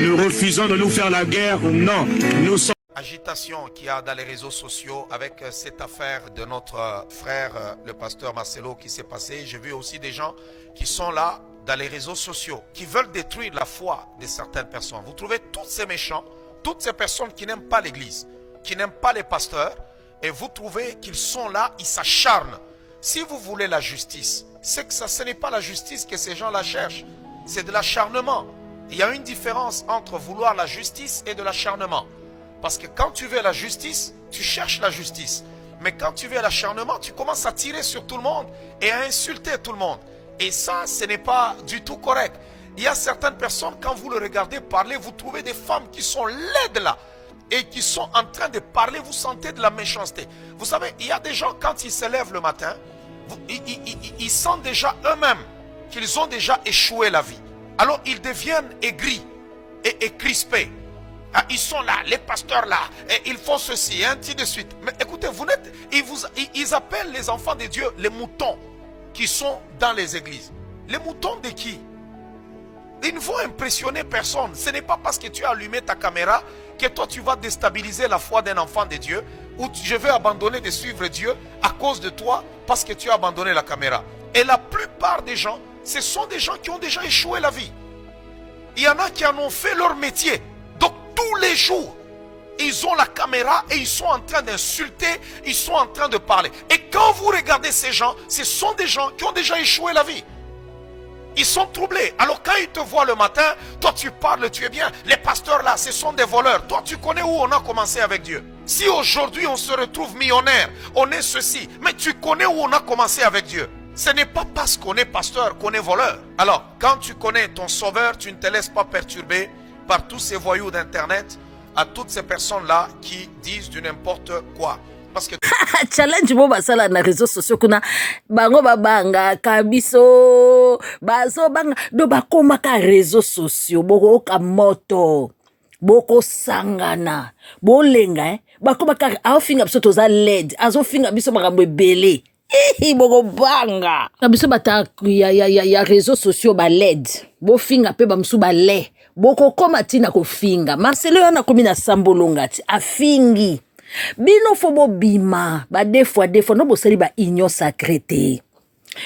Nous refusons de nous faire la guerre. Non, nous sommes... Agitation qu'il y a dans les réseaux sociaux avec cette affaire de notre frère, le pasteur Marcelo, qui s'est passé. J'ai vu aussi des gens qui sont là dans les réseaux sociaux, qui veulent détruire la foi de certaines personnes. Vous trouvez tous ces méchants, toutes ces personnes qui n'aiment pas l'église, qui n'aiment pas les pasteurs, et vous trouvez qu'ils sont là, ils s'acharnent. Si vous voulez la justice, c'est que ce n'est pas la justice que ces gens-là cherchent, c'est de l'acharnement. Il y a une différence entre vouloir la justice et de l'acharnement. Parce que quand tu veux la justice, tu cherches la justice. Mais quand tu veux l'acharnement, tu commences à tirer sur tout le monde et à insulter tout le monde. Et ça, ce n'est pas du tout correct. Il y a certaines personnes, quand vous le regardez parler, vous trouvez des femmes qui sont laides là et qui sont en train de parler, vous sentez de la méchanceté. Vous savez, il y a des gens, quand ils se lèvent le matin, ils sentent déjà eux-mêmes qu'ils ont déjà échoué la vie. Alors ils deviennent aigris et crispés. Ah, ils sont là, les pasteurs là, et ils font ceci, et ainsi de suite. Mais écoutez, ils appellent les enfants de Dieu les moutons qui sont dans les églises. Les moutons de qui? Ils ne vont impressionner personne. Ce n'est pas parce que tu as allumé ta caméra que toi tu vas déstabiliser la foi d'un enfant de Dieu, ou je vais abandonner de suivre Dieu à cause de toi parce que tu as abandonné la caméra. Et la plupart des gens, ce sont des gens qui ont déjà échoué la vie. Il y en a qui en ont fait leur métier. Donc tous les jours, ils ont la caméra et ils sont en train d'insulter, ils sont en train de parler. Et quand vous regardez ces gens, ce sont des gens qui ont déjà échoué la vie. Ils sont troublés. Alors quand ils te voient le matin, toi tu parles, tu es bien. Les pasteurs là, ce sont des voleurs. Toi tu connais où on a commencé avec Dieu. Si aujourd'hui on se retrouve millionnaire, on est ceci. Mais tu connais où on a commencé avec Dieu. Ce n'est pas parce qu'on est pasteur qu'on est voleur. Alors quand tu connais ton sauveur, tu ne te laisses pas perturber par tous ces voyous d'internet, à toutes ces personnes-là qui disent du n'importe quoi. Parce que... challenge bo basala na réseaux sociaux kuna bango babanga kabiso bazo banga do bakoma ka réseaux sociaux boko ka moto boko sangana bolenga bakoma ka afinga biso toza led azo finga biso makambo ebele boko banga kabiso bata ya réseaux sociaux ba led bo finga pe bamsu ba le boko koma tina ko finga Marcelo yana komi na sambolongati afingi bino fobo bima ba deux fois no bosali ba union sacrée.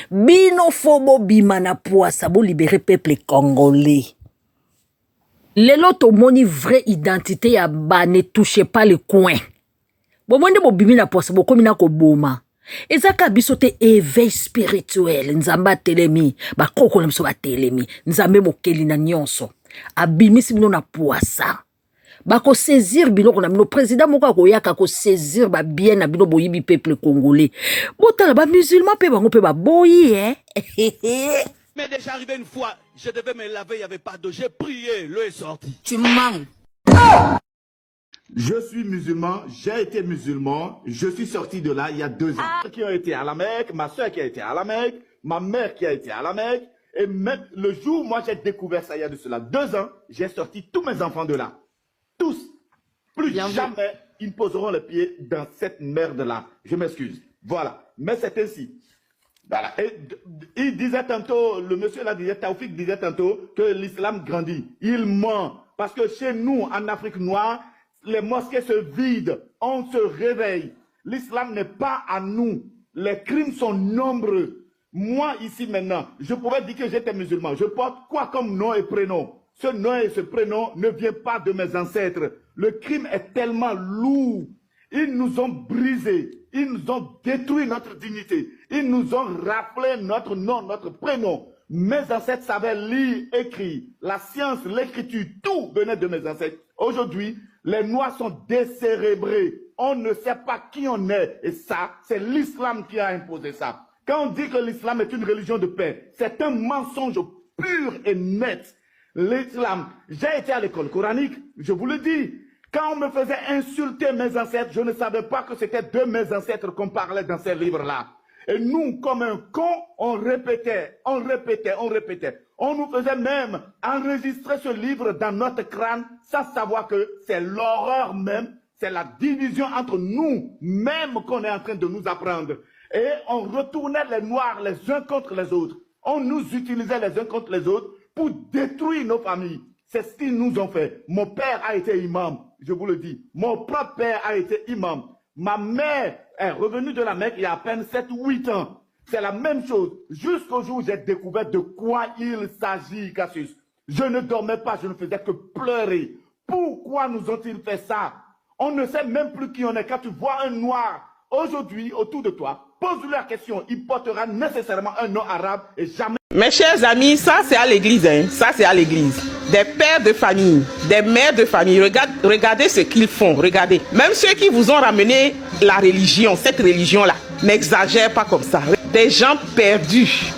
Bino fobo bima na poisa bo libérer peuple congolais. Lelo to moni vraie identité ya ba ne touchez pas le coin. Bo monde bo bimi na poisa bo komi na ko boma. Ezaka biso te éveil spirituel nzamba telemi ba koko na biso ba telemi nzambe mokeli na nyonso. Abimisi bino na poisa. Bako saisir bino kona bino président moko akoyaka ko saisir ba bien na bino boyibi peuple congolais. Botala ba musulman pe bango pe ba boyi Mais déjà arrivé une fois, je devais me laver, il n'y avait pas d'eau, j'ai prié, l'eau est sortie. Tu mens. Je suis musulman, j'ai été musulman, je suis sorti de là il y a 2 ans. Qui ont été à la Mecque, ma soeur qui a été à la Mecque, ma mère qui a été à la Mecque, Et même le jour où moi j'ai découvert ça il y a de cela 2 ans, j'ai sorti tous mes enfants de là. Tous. Plus jamais ils ne poseront les pieds dans cette merde-là. Je m'excuse. Voilà. Mais c'est ainsi. Voilà. Et il disait tantôt, le monsieur là disait, Taoufik disait tantôt que l'islam grandit. Il ment. Parce que chez nous, en Afrique noire, les mosquées se vident. On se réveille. L'islam n'est pas à nous. Les crimes sont nombreux. Moi, ici maintenant, je pourrais dire que j'étais musulman. Je porte quoi comme nom et prénom? Ce nom et ce prénom ne vient pas de mes ancêtres. Le crime est tellement lourd. Ils nous ont brisés. Ils nous ont détruit notre dignité. Ils nous ont rappelé notre nom, notre prénom. Mes ancêtres savaient lire, écrire. La science, l'écriture, tout venait de mes ancêtres. Aujourd'hui, les Noirs sont décérébrés. On ne sait pas qui on est. Et ça, c'est l'islam qui a imposé ça. Quand on dit que l'islam est une religion de paix, c'est un mensonge pur et net. L'islam, j'ai été à l'école coranique, je vous le dis. Quand on me faisait insulter mes ancêtres, je ne savais pas que c'était de mes ancêtres qu'on parlait dans ces livres-là. Et nous, comme un con, on répétait. On nous faisait même enregistrer ce livre dans notre crâne sans savoir que c'est l'horreur même, c'est la division entre nous, même qu'on est en train de nous apprendre. Et on retournait les Noirs les uns contre les autres. On nous utilisait les uns contre les autres pour détruire nos familles. C'est ce qu'ils nous ont fait. Mon père a été imam, je vous le dis. Mon propre père a été imam. Ma mère est revenue de la Mecque il y a à peine 7 ou 8 ans. C'est la même chose. Jusqu'au jour où j'ai découvert de quoi il s'agit, Cassius. Je ne dormais pas, je ne faisais que pleurer. Pourquoi nous ont-ils fait ça? On ne sait même plus qui on est. Quand tu vois un noir aujourd'hui autour de toi, pose-lui la question. Il portera nécessairement un nom arabe et jamais... Mes chers amis, ça c'est à l'église, hein. Ça c'est à l'église. Des pères de famille, des mères de famille, regardez ce qu'ils font, regardez. Même ceux qui vous ont ramené la religion, cette religion-là, n'exagèrent pas comme ça. Des gens perdus.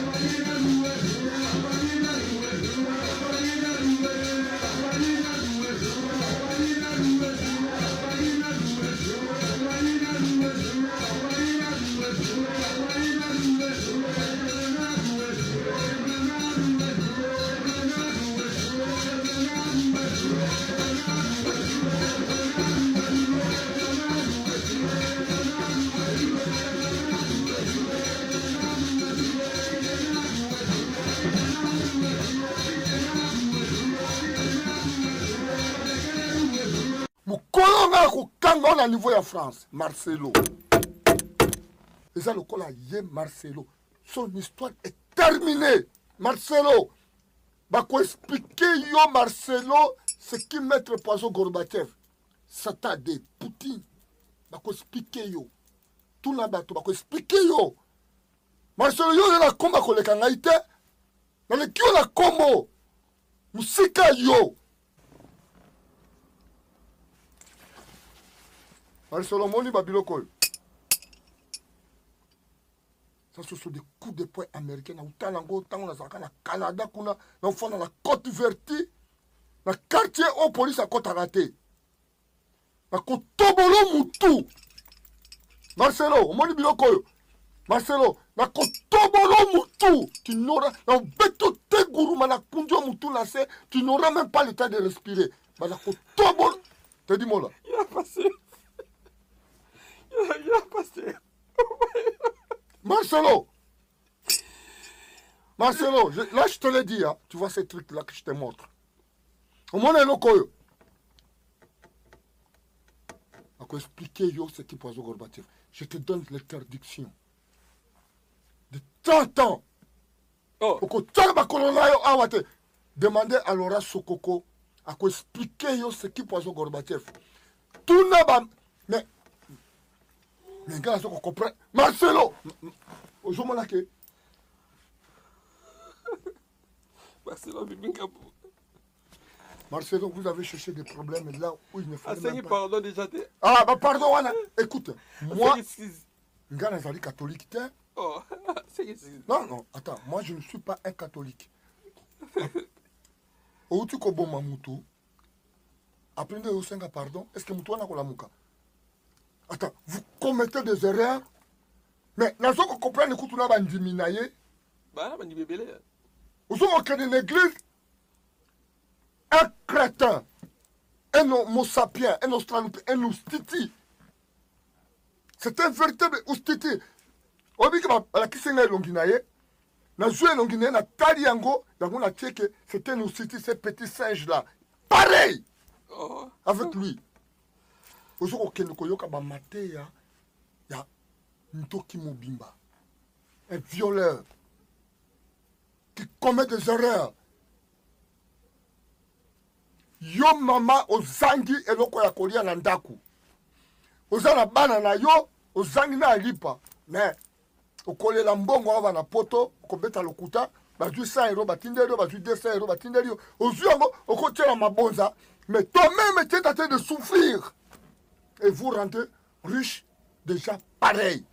À niveau de France, Marcelo. Et ça, le col a Marcelo. Son histoire est terminée. Marcelo. Bah, quoi expliquer yo Marcelo, ce qui mettre Poisson Gorbatchev. Satan de Poutine. Bah, quoi expliquer yo. Tout là-bas, bah, quoi expliquer yo. Marcelo, yo, la combat qu'on les kangaïté. Dans le kio la combo. Musika yo. Marcelo Moni Babiloko. Ça, ce sont des coups de poing américains. Dans le Canada, dans la côte verte, dans le quartier où la police a côte arrêté. Dans le Tobolo Moutou. Marcelo, Moni Biloko. Marcelo, dans le Tobolo Moutou. Tu n'auras, dans le Beto Tegourou, dans le Kunjo Moutou, tu n'auras même pas le temps de respirer. Dans le Tobolo. T'as dit moi là? Il a passé. Il a passé. Marcelo, là je te l'ai dit, hein, tu vois ces trucs-là que je te montre. Au moins, il y a à expliquer yo ce qui pose au Gorbatchev. Je te donne l'interdiction de 30 ans. Demandez à Laura Sokoko à expliquer yo ce qui pose au Gorbatchev. Tout n'a pas. Mais les gars, ils comprennent. Marcelo! Marcelo, vous avez cherché des problèmes là où il ne fallait même pas. Pardon déjà. Ah, bah pardon, écoute, moi, je suis catholique. Oh, non, attends, moi je ne suis pas un catholique. Où tu connais Mamoutou? Apprenez au Senga, pardon. Est-ce que Moutou a la mouka? Attends, vous commettez des erreurs, mais nous comprendre que tu n'as pas dit minaye. Bah, on dit bébé. Vous avez une église, un crétin, un homo sapiens, un australopithèque, un oustiti. C'est un véritable oustiti. On dit que la kisenga longinaye, na joué longinaye, na tali yango, yango na tchèque, c'est un oustiti, ce petit singe là. Pareil! Avec lui. Vous avez une koyoka ba mateya, ya Ntoki Mobimba. Un violeur qui commet des erreurs. Yo mama ozangi eloko ya kolia na ndaku. Ozana bana na yo, ozangi na alipa. Mais okolela mbongo ava na poto, okobeta lokuta, bazui 100 euros batindeli, bazui 200 euros batindeli. Ozui yango okotiela mabonza, mais toi-même tu es en train de souffrir. Et vous rendez riche déjà pareil.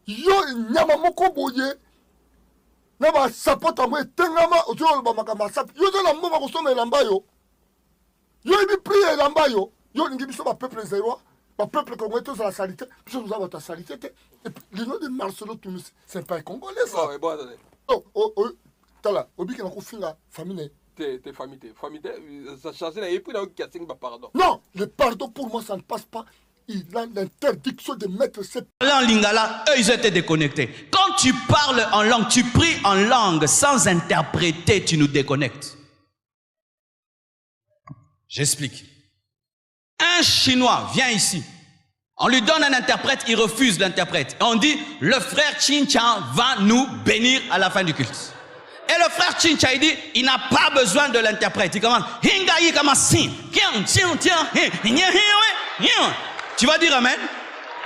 Yo nyama moko boye. Na ba sapota mo etengama ozo ba makama sap. Yo zo na mboma ko soma elamba yo. Yo ibi prier elamba yo. Yo lingi biso ba peuple zéro, ba peuple congolais tous à la salité. Biso nous avons ta salité. Et puis le nom de Marcelo Tunis, c'est pas congolais ça. Ouais, bon attendez. Oh, tala, obi kana ko finga famille. T'es famille, ça change et puis là pardon. Non, le pardon pour moi ça ne passe pas. Il a l'interdiction de mettre cette... En lingala, eux ils étaient déconnectés. Quand tu parles en langue, tu pries en langue sans interpréter, tu nous déconnectes. J'explique. Un Chinois vient ici. On lui donne un interprète, il refuse l'interprète. On dit, le frère Chinchan va nous bénir à la fin du culte. Et le frère Chinchan, il dit, il n'a pas besoin de l'interprète. Il commence, tu vas dire amen?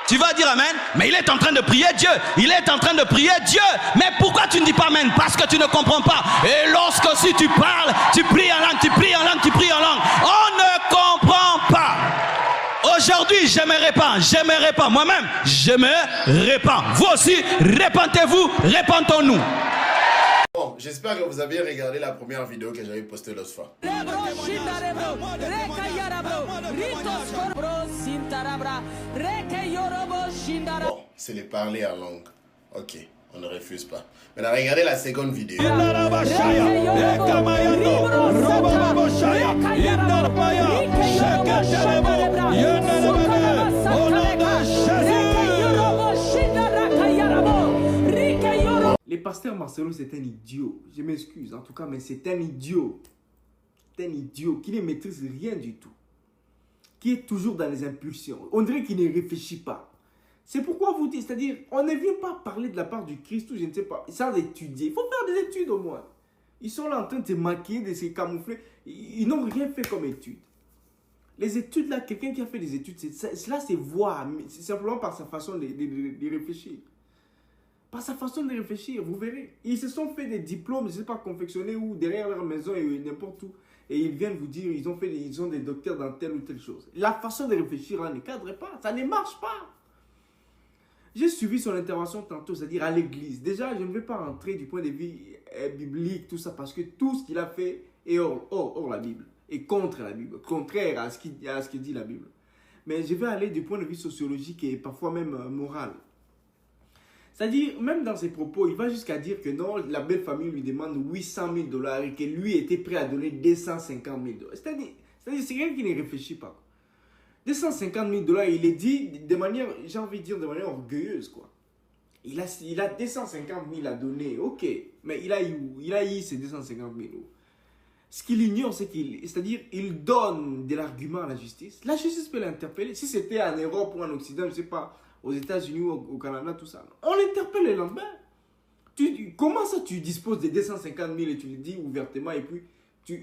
Tu vas dire amen? Mais il est en train de prier Dieu. Il est en train de prier Dieu. Mais pourquoi tu ne dis pas amen? Parce que tu ne comprends pas. Et lorsque si tu parles, tu pries en langue, tu pries en langue, tu pries en langue. On ne comprend pas. Aujourd'hui, je me répands. Moi-même, je me répands. Vous aussi, répentez-vous, répentons-nous. Bon, j'espère que vous avez regardé la première vidéo que j'avais postée l'autre fois. Bon, c'est les parler en langue. Ok, on ne refuse pas. Maintenant, regardez la seconde vidéo. Le pasteur Marcelo, c'est un idiot. Je m'excuse, en tout cas, mais c'est un idiot. C'est un idiot qui ne maîtrise rien du tout. Qui est toujours dans les impulsions. On dirait qu'il ne réfléchit pas. C'est pourquoi vous dites, c'est-à-dire, on ne vient pas parler de la part du Christ ou je ne sais pas, sans étudier. Il faut faire des études au moins. Ils sont là en train de se maquiller, de se camoufler. Ils n'ont rien fait comme études. Les études, là, quelqu'un qui a fait des études, cela c'est voir, c'est simplement par sa façon de réfléchir. Par sa façon de réfléchir, vous verrez. Ils se sont fait des diplômes, je ne sais pas, confectionnés ou derrière leur maison et n'importe où. Et ils viennent vous dire, ils ont des docteurs dans telle ou telle chose. La façon de réfléchir là ne cadre pas, ça ne marche pas. J'ai suivi son intervention tantôt, c'est-à-dire à l'église. Déjà, je ne vais pas rentrer du point de vue biblique, tout ça, parce que tout ce qu'il a fait est hors la Bible. Et contre la Bible, contraire à ce que dit la Bible. Mais je vais aller du point de vue sociologique et parfois même moral. C'est-à-dire, même dans ses propos, il va jusqu'à dire que non, la belle famille lui demande 800 000 $ et que lui était prêt à donner 250 000 $. C'est-à-dire, c'est quelqu'un qui ne réfléchit pas. 250 000 $, il est dit de manière, j'ai envie de dire, de manière orgueilleuse, quoi. Il a 250 000 à donner, ok. Mais il a eu ces 250 000 €. Ce qu'il ignore, c'est il donne de l'argument à la justice. La justice peut l'interpeller. Si c'était en Europe ou en Occident, je ne sais pas, aux États-Unis ou au Canada, tout ça. On l'interpelle le lendemain. Comment ça, tu disposes de 250 000 et tu le dis ouvertement et puis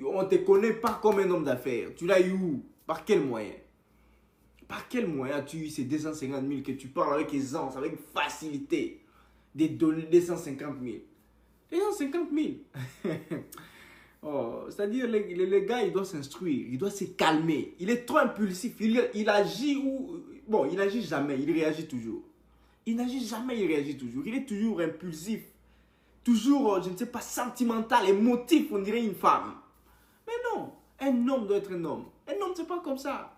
on ne te connaît pas comme un homme d'affaires. Tu l'as eu où? Par quel moyen? Par quel moyen as-tu eu ces 250 000 que tu parles avec aisance, avec facilité, de donner 250 000? 250 000 oh, c'est-à-dire, le gars, il doit s'instruire, il doit se calmer. Il est trop impulsif, il agit ou... Bon, il n'agit jamais, il réagit toujours. Il n'agit jamais, il réagit toujours. Il est toujours impulsif. Toujours, je ne sais pas, sentimental, émotif, on dirait une femme. Mais non, un homme doit être un homme. Un homme, c'est pas comme ça.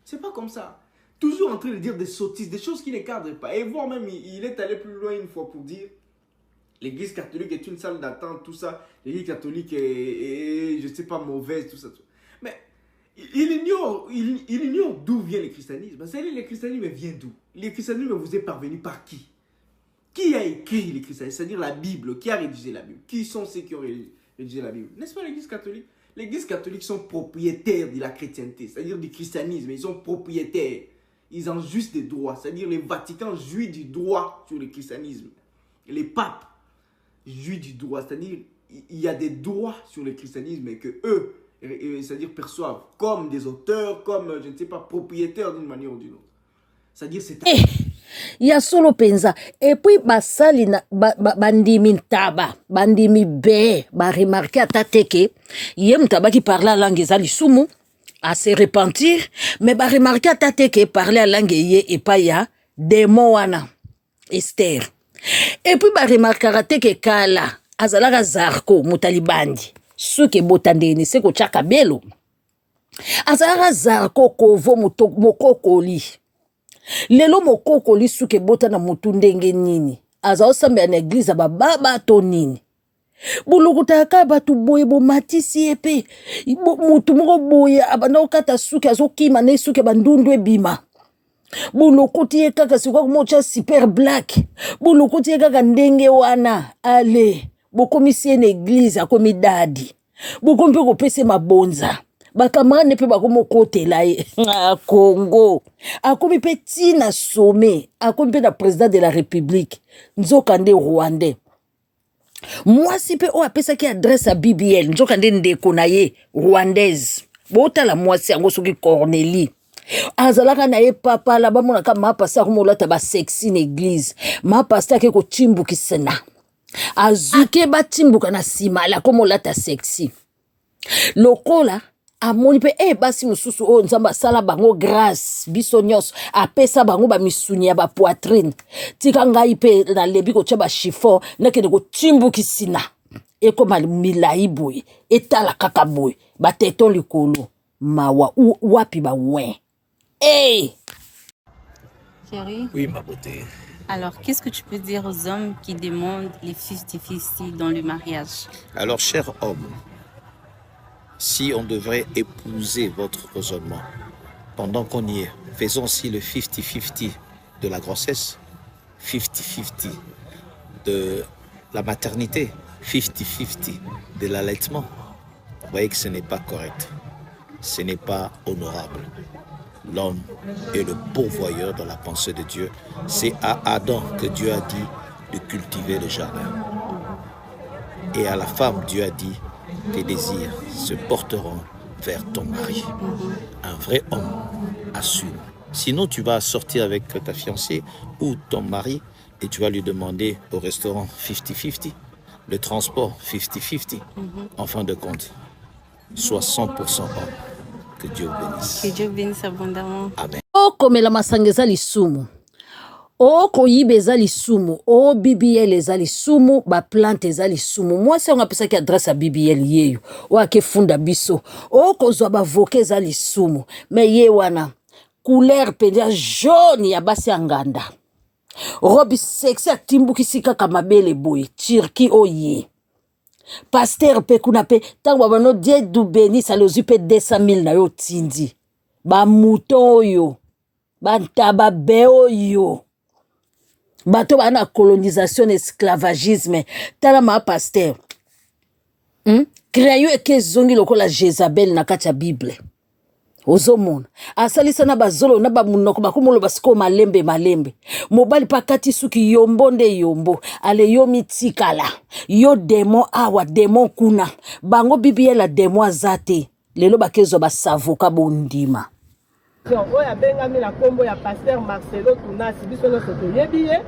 C'est pas comme ça. Toujours en train de dire des sottises, des choses qui ne cadrent pas. Et voire même, il est allé plus loin une fois pour dire L'église catholique est une salle d'attente, tout ça. L'église catholique est, je sais pas, mauvaise, tout ça. Mais il ignore d'où vient le christianisme. C'est-à-dire, le christianisme vient d'où? Le christianisme vous est parvenu par qui? Qui a écrit le christianisme? C'est-à-dire la Bible. Qui a rédigé la Bible? Qui sont ceux qui ont rédigé la Bible? N'est-ce pas l'église catholique? L'église catholique sont propriétaires de la chrétienté, c'est-à-dire du christianisme. Ils sont propriétaires. Ils ont juste des droits. C'est-à-dire le Vatican jouit du droit sur le christianisme. Les papes jouit du droit, c'est-à-dire il y a des droits sur le christianisme et que eux, c'est-à-dire perçoivent comme des auteurs, comme, je ne sais pas, propriétaires d'une manière ou d'une autre. C'est-à-dire c'est... Ya solo penza. Et puis basali na bandimi ntaba, bandimi be, ba remarquer atateke, yem taba qui parle la langue ezali sumu, à se repentir, mais ba remarquer atateke parler la langue ye et pas ya démon wana, Esther. Et puis ba remarquer que kala azalaka Zarko mutalibandi, suke botandeni seko chaka belo. Azalaka Zarko kovo mokokoli. Lelo mokokoli suke bota na mutu ndenge nini. Aza osambe na eglise baba to nini. Bulukuta ka batu boye bo matisi epe. Mutu moko boye abana okata suke azokima ne suke bandundu ebima. Bulukuti ye kaka sikwa kumocha super black. Bulukuti ye kaka ndenge wana. Ale. Bokomisi na eglise akomi dadi. Bokompe kopese mabonza. Bakamane pe bakomo kote la Congo. Akomi pe tina sommet. Akomi pe na président de la République. Nzokande Rwandais. Moi si pe o apesa ki adresse à BBL. Nzokande ndeko na ye Rwandaise. Bota la moi si ango soki Cornélie. Azalaka na ye papa la ba mona ka ma pasta ko molata ba sexy na église. Ma pasta ke ko chimbuki sena. Azuke ba chimbuka na sima la ko molata sexy. Lokola amoni pe basi mususu o nzamba sala bango grâce biso nyos apesa bango ba misuni ya ba poitrine tika ngai pe na lebi ko tshaba chiffon nakende ko timbuki sina ekoma milai boy etala kaka boy ba teton likolo mawa wapi ba wen Chérie. Oui, ma beauté. Alors, qu'est-ce que tu peux dire aux hommes qui demandent les 50-50 dans le mariage? Alors, cher homme, si on devrait épouser votre raisonnement, pendant qu'on y est, faisons aussi le 50-50 de la grossesse, 50-50 de la maternité, 50-50 de l'allaitement. Vous voyez que ce n'est pas correct, ce n'est pas honorable. L'homme est le pourvoyeur dans la pensée de Dieu. C'est à Adam que Dieu a dit de cultiver le jardin. Et à la femme, Dieu a dit, tes désirs se porteront vers ton mari. Un vrai homme assume. Sinon, tu vas sortir avec ta fiancée ou ton mari et tu vas lui demander au restaurant 50-50, le transport 50-50. En fin de compte, sois 100% homme. Que Dieu bénisse. Que Dieu bénisse abondamment. Amen. O komela masangeza lisumu. O koyibe ezali sumu, o BBL ezali sumu, ba plante ezali sumu. Moi si on apesa ki adresse à BBL yeyo, o ake funda biso. O kozwa ba voke ezali sumu. Me ye wana couleur pendia jaune ya basi anganda. Robi sexy atimbuki sika kamabele boy, tirki oye. Pasteur pe kuna pe tango bano die du beni sa lozu pe 200,000 na yo tindi. Ba mouton yo. Ba ntaba beo yo. Bato ba na colonisation esclavagisme. Tala ma pasteur. Créayo eke zongi lokola Jezabel na kati ya Bible. Ozomona. Asalisa na bazolo na ba munoko bakumolo basiko malembe. Mobali pakati suki yombo nde yombo. Ale yo mitikala. Yo demo awa demo kuna. Bango bibie la demo azate. Lelo bakezo basavoka bondima. Oya bengami la kombo ya pasteur Marcelo Tunasi biso no soto yebiye.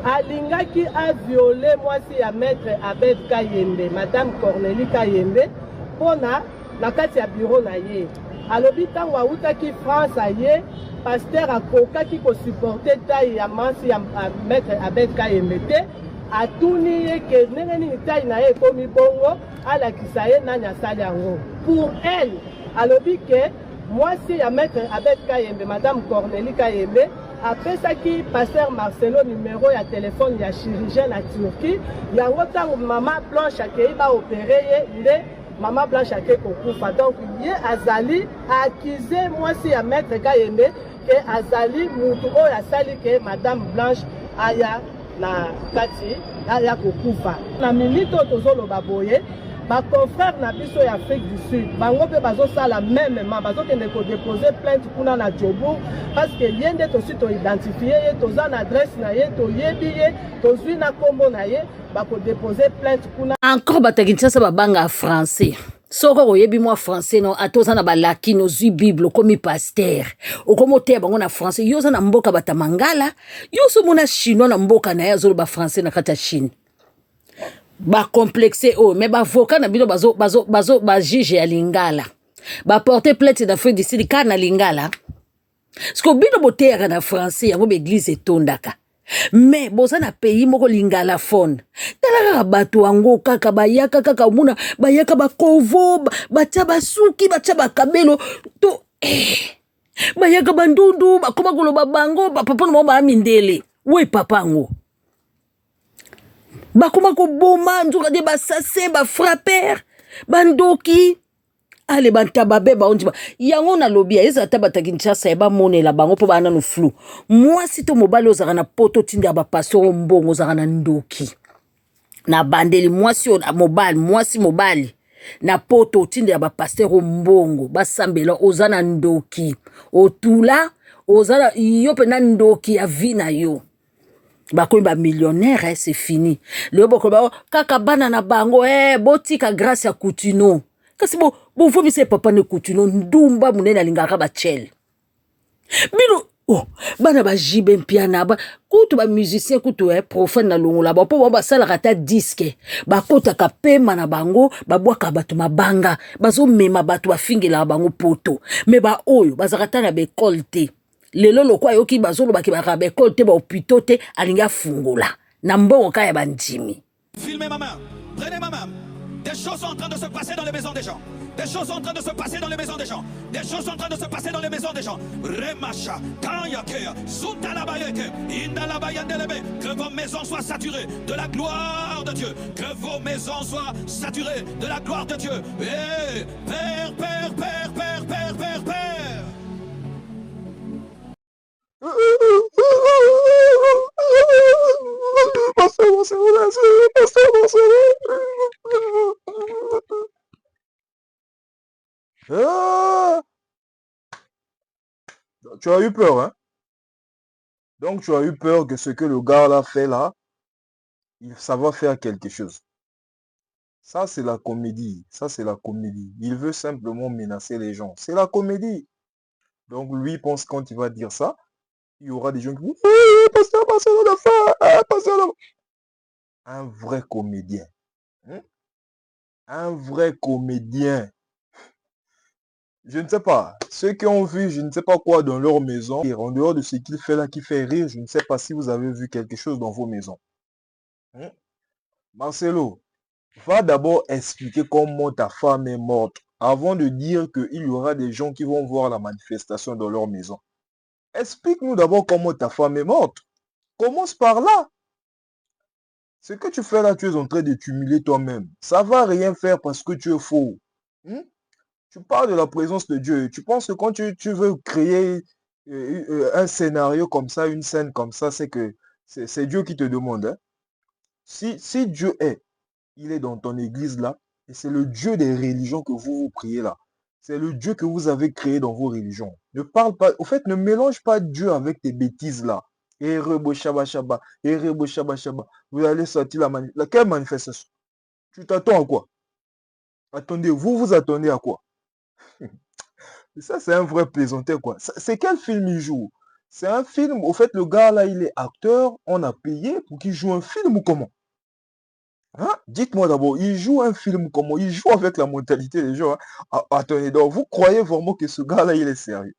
Alingaki a violé mwasi ya maître Abed Kayembe, madame Cornélie Kayembe, pona na kati ya bureau na ye. Alobi tango autaki France aye, pasteur akokaki ko supporter taille ya mansi ya maître Abed Kayembe te, atuni ye ke ndenge nini taille na ye komi bongo, alakisa ye nani asali yango. Pour elle, alobi ke mwasi ya maître Abed Kayembe, madame Cornélie Kayembe, apesaki pasteur Marcelo numéro ya téléphone ya chirurgien na Turquie yango ntango mama Blanche akei baopere ye nde mama Blanche akei kokufa. Donc ye azali accusé mwasi ya maître Kayembe ke azali mutu oyo asali ke madame Blanche aya na kati aya kokufa. Na minute oyo tozoloba boye baconfrère na biso ya Afrique du Sud bango mpe bazosala memema bazokende kodepose plainte kuna na Jobour parce que ye nde tosi toidentifie ye toza na adresse na ye toyebi ye tozwi na nkombo na ye bakodepose plainte kuna. Encore bato ya Kinshasa babanga français soko oyebi mwa français no atoza na balakini ozwi bible okomi pasteur okomi oteya bango na français yo oza na mboka bata mangala yo osomona chinois na mboka na ye azoloba français na kati ya Chine ba complexe o mais ba voka na bino ba juge ya lingala ba porter plainte na Afrique du Sud kana lingala sko bino boteya na français yango ba église etondaka mais boza na pays moko lingala phone tala bato wango kaka bayaka kaka muna bayaka ba kovo batia basuki batia bakabelo to bayaka bandundu bakoma koloba bango papa no ba mindele we papa ngo bakoma ko boma nzuka de basase ba frapper bandoki ale bantababe baonji ba yango na lobby eza tabata Kinshasa eba monela bango po bana no flou mwasi to mobali ozaka na poto tinda ba pastor mbongo ozaka na ndoki na bandeli mwasi mobali mwasi mobali na poto tinda ba pastor mbongo basambela ozana ndoki otula ozana yo pe na ndoki ya vina yo bakoyi ba millionnaire c'est fini le boko ba kaka bana na bango botika grâce ya Coutinho kasi bo vomise papa ne Coutinho ndumba munene alingaka ba chel bino bana ba jibe mpiana ba kutu ba musicien kutu profane na longola ba po ba sala kata disque ba kota ka pema na bango ba bwaka bato mabanga bazo mema bato bafingela bango poto me ba oyo bazakata na be kolte lelo lokwa yoki bazolo baki ba be kolte ba opito te alinga fungola na mbongo kaya bandimi. Filmez ma main, prenez ma main. Des choses sont en train de se passer dans les maisons des gens. Des choses sont en train de se passer dans les maisons des gens. Des choses sont en train de se passer dans les maisons des gens. Remacha, Kanyake, Soutalabayeke, Indalabayandelebe. Que vos maisons soient saturées de la gloire de Dieu. Que vos maisons soient saturées de la gloire de Dieu. Et Père, Père, Père, Père, Père, Père, Père. Tu as eu peur, hein? Donc tu as eu peur que ce que le gars là fait là, ça va faire quelque chose. Ça c'est la comédie, ça c'est la comédie. Il veut simplement menacer les gens. C'est la comédie. Donc lui pense quand il va dire ça, il y aura des gens qui vont pasteur de fin, pasteur de... Un vrai comédien. Un vrai comédien. Je ne sais pas. Ceux qui ont vu, je ne sais pas quoi dans leur maison, en dehors de ce qu'il fait là, qui fait rire, je ne sais pas si vous avez vu quelque chose dans vos maisons. Marcelo, va d'abord expliquer comment ta femme est morte, avant de dire qu'il y aura des gens qui vont voir la manifestation dans leur maison. Explique-nous d'abord comment ta femme est morte. Commence par là. Ce que tu fais là, tu es en train de t'humilier toi-même. Ça ne va rien faire parce que tu es faux. Tu parles de la présence de Dieu. Tu penses que quand tu veux créer un scénario comme ça, une scène comme ça, c'est que c'est Dieu qui te demande. Hein? Si Dieu est, il est dans ton église là, et c'est le Dieu des religions que vous priez là. C'est le Dieu que vous avez créé dans vos religions. Ne parle pas, au fait, ne mélange pas Dieu avec tes bêtises là. Erebo Shaba Shaba, Erebo Shaba Shaba. Vous allez sortir quelle manifestation? Tu t'attends à quoi? Attendez, vous attendez à quoi? Ça, c'est un vrai plaisantin, quoi. C'est quel film il joue? C'est un film, au fait, le gars là, il est acteur, on a payé pour qu'il joue un film ou comment? Hein? Dites-moi d'abord, il joue un film comment? Il joue avec la mentalité des gens. Hein? Attendez, donc, vous croyez vraiment que ce gars là, il est sérieux?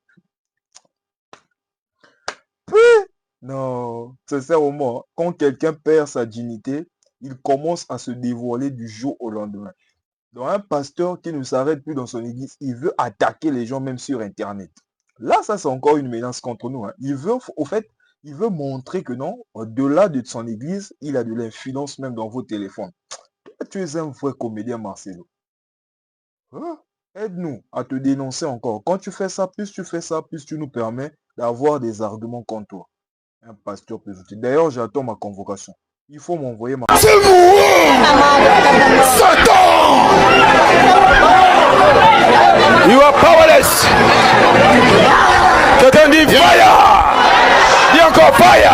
Non, sincèrement, quand quelqu'un perd sa dignité, il commence à se dévoiler du jour au lendemain. Donc un pasteur qui ne s'arrête plus dans son église, il veut attaquer les gens même sur Internet. Là, ça c'est encore une menace contre nous. Hein. Il veut au fait Il veut montrer que non, au-delà de son église, il a de l'influence même dans vos téléphones. Toi, tu es un vrai comédien, Marcelo. Hein? Aide-nous à te dénoncer encore. Quand tu fais ça, plus tu nous permets d'avoir des arguments contre toi. Un pasteur peut voter. D'ailleurs, j'attends ma convocation. Il faut m'envoyer ma... C'est Satan! You are powerless. Quelqu'un dit fire. Dis encore fire.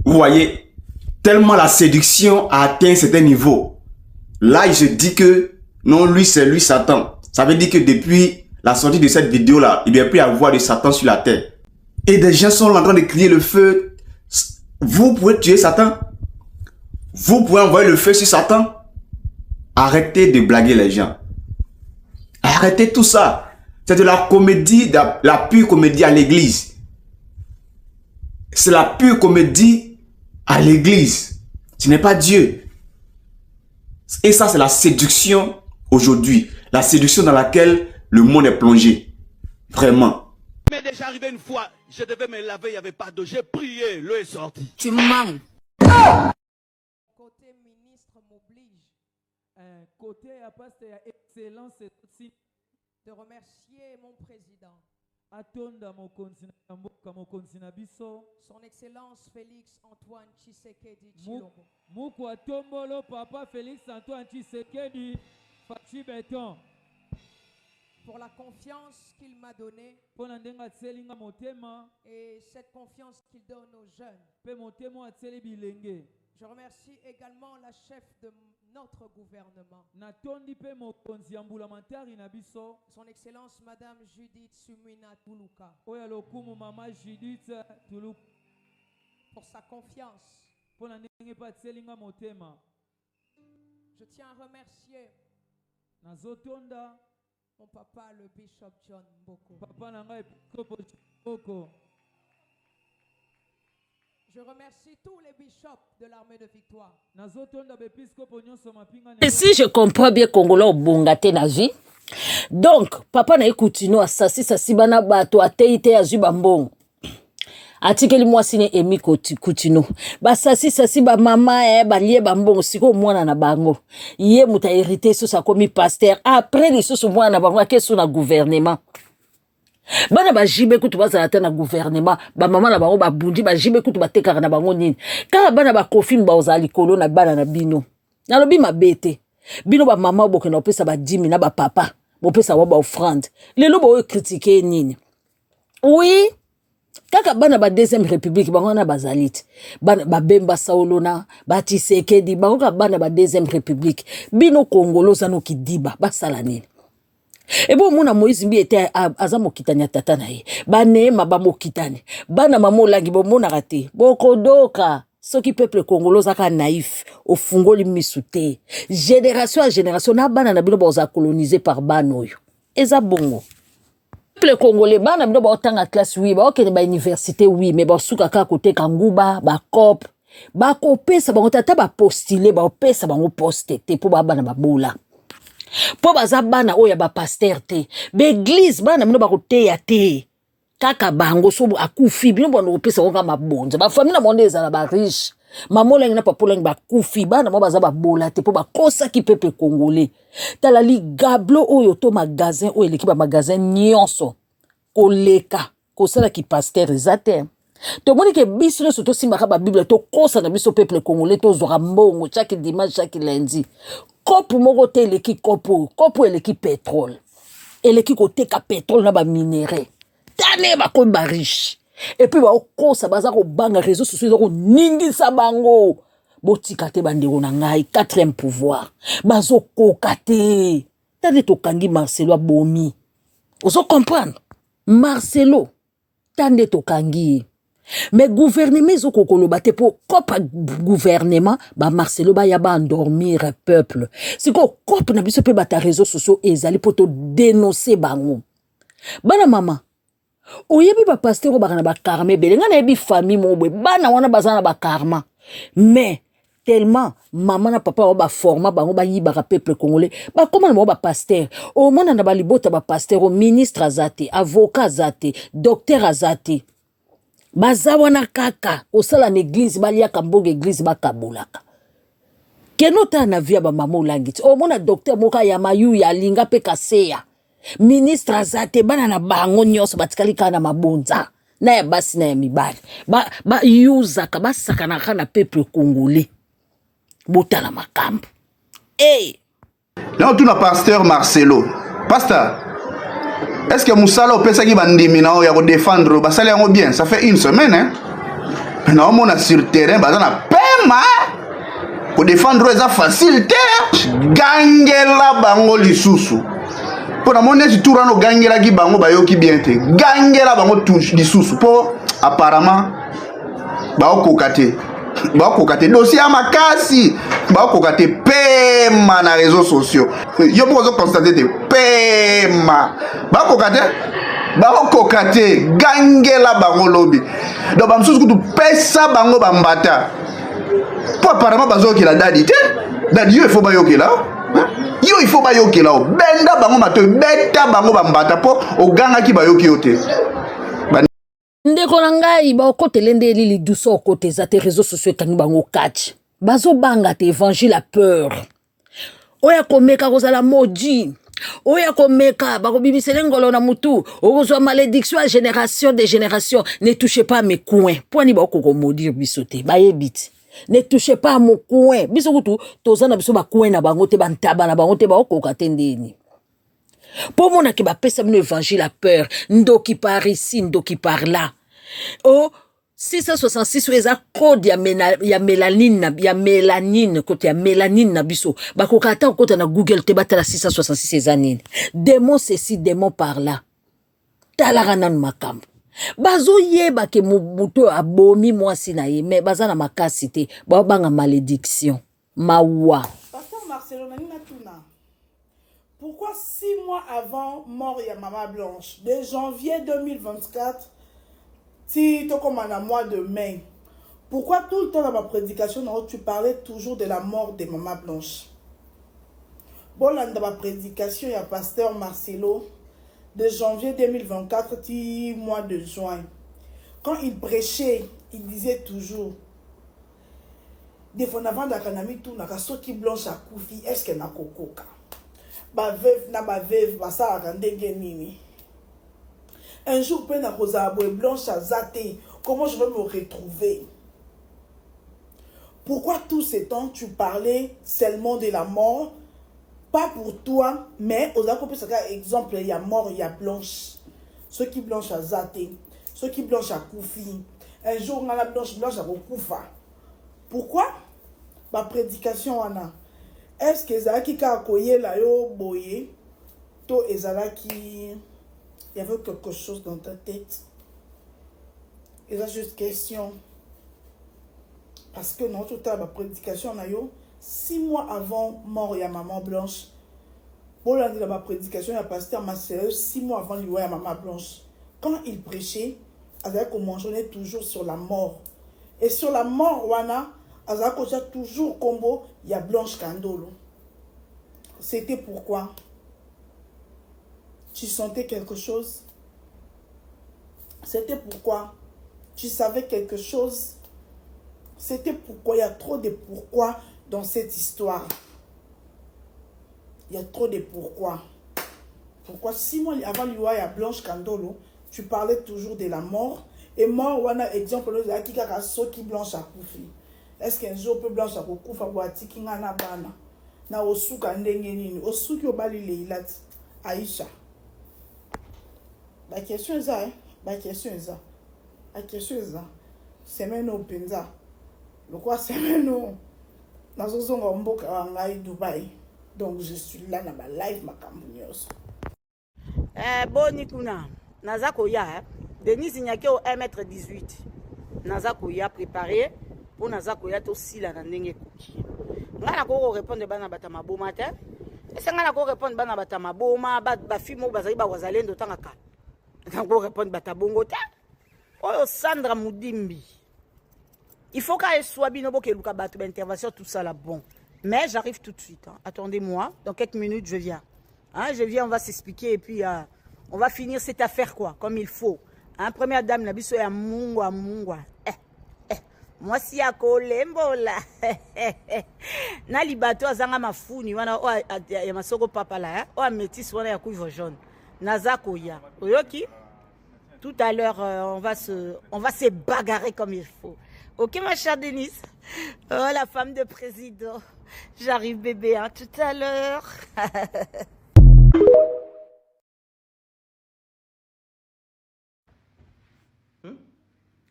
Vous voyez, tellement la séduction a atteint un certain niveau. Là, il se dit que non, lui, c'est lui Satan. Ça veut dire que depuis la sortie de cette vidéo-là, il ne doit plus y avoir de Satan sur la terre. Et des gens sont en train de crier le feu. Vous pouvez tuer Satan? Vous pouvez envoyer le feu sur Satan? Arrêtez de blaguer les gens. Arrêtez tout ça. C'est de la comédie, de la pure comédie à l'église. C'est la pure comédie à l'église. Ce n'est pas Dieu. Et ça, c'est la séduction aujourd'hui. La séduction dans laquelle le monde est plongé. Vraiment. Il m'est déjà arrivé une fois, je devais me laver, il n'y avait pas d'eau. J'ai prié, l'eau est sortie. Tu mens. Côté ministre m'oblige. Côté pasteur excellence, c'est de remercier mon président. Son Excellence Félix Antoine Tshisekedi Tshilombo. Papa Félix Antoine Tshisekedi Beton. Pour la confiance qu'il m'a donnée et cette confiance qu'il donne aux jeunes. Je remercie également la chef de notre gouvernement. Son Excellence Madame Judith Sumina Tuluka. Pour sa confiance. Je tiens à remercier mon papa le Bishop John Mboko. Je remercie tous les bishops de l'armée de victoire. Et si je comprends bien Congolais obongate na vie, donc papa na continue sasi bana bato ateite azu bambongo. Atikeli mwasi ne emi kutino. Sasi ba mama balie bambongo siko mwana na bango. Ye muta hérité so sa komi pasteur. Après les so mwana na bango ke so na gouvernement. Bana ba jibe kutu bazala ta na gouvernement, ba mama na bango ba bundi ba jibe kutu ba tekaka na bango nini. Ka bana ba confirme ba ozali kolo na bana na bino. Na lobi mabete. Bino ba mama boke na opesa ba 10 na ba papa. Bo pesa wa ba offrande. Lelo bo critiquer nini. Oui. Kaka bana ba deuxième république bango na bazalite. Bana ba Bemba Saolona, ba Tshisekedi bango ka bana ba deuxième république. Bino Congolo zano kidiba ba sala nini. Et bon, mon Moïse Mbi était à Mokitania Tatanae. Banema ba Mokitane. Bana mamo langi bo mona raté. Boko doka. Ce qui peuple congolais zaka naïf. Au fungo li misute. Génération à génération. Na bana na bino boza colonisé par banoyo. Eza bongo. Peuple congolais bana bino ba otanga classe oui. Ba okene ba université oui. Mais ba suka ka kote kanguba. Ba cop. Ba kopesa ba otata ba postuler. Ba opesa ba poste. Te po ba bana ba bola. Po baza bana oya ba pasteur te. L'église bana mino ba koteya te. Kaka bango so akufi bino bono kopesa ko kama bonza. Ba famille na monde ezala ba riche. Mamola ngina papa lengi ba kufi bana mo baza ba bola te po ba kosa ki peuple congolais. Tala li gablo oyo to magasin oyo eleki ba magasin nyonso. Koleka kosala ki pasteur ezate. To moni ke biso no soto simba ba Bible to kosa na biso peuple congolais to zora mbongo chaque dimanche chaque lundi. Kopu moko te eleki kopu eleki pétrole. Eleki koteka pétrole na ba minerai. Tane ba ko ba riche. Et puis ba okosa baza ko banga réseaux sociaux ko ningisa bango. Botika te bandeko na ngai 4e pouvoir. Bazo kokate. Tane to kangi Marcelo abomi. Ozo comprendre? Marcelo tande to kangi. Mais gouvernement zo kokolo bate po kopa gouvernement ba Marcelo ba ya ba endormir peuple. Si ko kopa na biso pe bata réseaux sociaux ezali poto dénoncer bango. Bana mama oyebi ba pasteur o bakana ba karma belenga na yebi famille mo bwe bana wana bazana ba karma. Mais tellement maman na papa ba forma bango ba yibaka peuple congolais ba comment ba pasteur au monde na ba libota ba pasteur au ministre azate avocat azate docteur azate bazawa na kaka osala na église baliaka mbongo église bakabulaka kenota na via ba mama olangiti au monde docteur moka ya mayu ya linga pe kaseya ministre azate bana na bango nyonso batikali kana mabonza na ya basi na ya mibali ba yuzaka basakanaka na peuple congolais botala makambo Là, on tourne à pasteur Marcelo. Pasteur, est-ce que Moussala au Pesa qui va nous défendre basali yango bien? Ça fait une semaine, hein? Maintenant, on a sur le terrain, bah, on a pema. Pour défendre, c'est facile, Gangela bango lisusu. Pour la monnaie, si tout le monde gangela qui bango bayo qui bien te. Gangela bango touche lisusu. Pour apparemment, bah, au kokate. Bakokate dossier à makasi bakokate pema na réseaux sociaux yo pozo constater te pema bakokate gangela bango lobi donc bamsusu kutu pesa bango bambata po apparemment bazo ki la dadi te dadi yo il faut bayokela yo il faut bayokela benda bango mato beta bango bambata po oganga ki bayoki yo te ndeko na ngai ba okotele ndeli li duso okote za te réseaux sociaux kangi bango catch bazo banga te évangile la peur oya komeka kozala maudit oya komeka ba kobibisele ngolo na mutu okozwa malédiction à génération de génération ne touchez pas mes coins poni ba okoko maudire bisote ba yebiti ne touchez pas à mon coin biso kutu tozana biso ba coin na bango te bantaba na bango te ba okoka te ndeni. Pour mon qui va passer mon évangile la peur, ndoki par ici, ndoki par là. Oh, 666 weza code ya mélanine, côté ya mélanine na biso. Ba kokata côté na Google te batala 666 ezanine. Démon ceci, démon par là. Talarana makambo. Bazo yeba ke muto abomi mwasi na ye, mais bazana makasi te, ba banga malédiction. Mawa. Pasteur Marcelo Natuna. Pourquoi 6 mois avant mort ya Maman Blanche, de janvier 2024, si tu comme en mois de mai, pourquoi tout le temps dans ma prédication, tu parlais toujours de la mort de Maman Blanche? Bon, là, dans ma prédication, il y a Pasteur Marcelo, de janvier 2024, mois de juin. Quand il prêchait, il disait toujours, des fois avant d'akanami tout, n'a qui blanche à Koufi, est-ce qu'elle n'a cococa? Ba veuve na ba veuve basa akandenge nini. Un jour pe na koza boye blanche azate, comment je vais me retrouver? Pourquoi tout ce temps tu parlais seulement de la mort, pas pour toi, mais aux accomplis exemple il y a mort, il y a blanche. Ceux qui blanche azate, ceux qui blanche à Koufi. Un jour on a la blanche à Koufa. Pourquoi? Ma prédication ana. Est-ce que Ezalaki ka koye la yo boye to Ezalaki il y avait quelque chose dans ta tête? Et là juste question parce que non tout à ma prédication na yo 6 mois avant mort ya Maman Blanche. Bon là de ma prédication ya pasteur Marcelo 6 mois avant lui ya Maman Blanche. Quand il prêchait avec on mentionné toujours sur la mort et sur la mort wana Azakocha toujours combo, il y a Blanche Kandolo. C'était pourquoi? Tu sentais quelque chose? C'était pourquoi? Tu savais quelque chose? C'était pourquoi? Il y a trop de pourquoi dans cette histoire. Il y a trop de pourquoi. Pourquoi 6 mois avant l'Iwa, il y a Blanche Kandolo, tu parlais toujours de la mort. Et mort, on a exemple, il y a qui Blanche à Koufi. Est-ce qu'un jour peut blanche à Koufa boati qui n'a bana na osuka ndenge nini osuki obali leilat Aïcha. La question est ça, la question est ça. La question est ça. Semaine au penza. Le quoi semaine au nazozonga mboka ngai Dubaï. Donc je suis là dans ma live ma campagneuse. Boni kuna nazako ya Denis Nyake au 1m18. Nazako ya préparé. On a zakoya to sila na ndenge koki. Ngana ko répondre bana bata maboma te. Ese ngana ko répondre bana bata maboma ba fimo bazali ba wazalendo tangaka. Ngana ko répondre bata bongo te. Oyo Sandra Mudimbi. Il faut qu'elle soit binobo que Luka Batou, intervention, tout ça là, bon. Mais j'arrive tout de suite. Hein. Attendez-moi, dans quelques minutes, je viens. Hein, je viens, on va s'expliquer et puis on va finir cette affaire, quoi, comme il faut. Hein, première dame, la biso ya mungwa. Moi, si à Kolembo là. Na libato azanga mafuni, wana o ya masoko papa là, o amétis wana ya kuivo jaune. Nazako ya. Oyoki? Tout à l'heure, on va se bagarrer comme il faut. Ok, ma chère Denise? Oh, la femme de président. J'arrive, bébé, hein, tout à l'heure.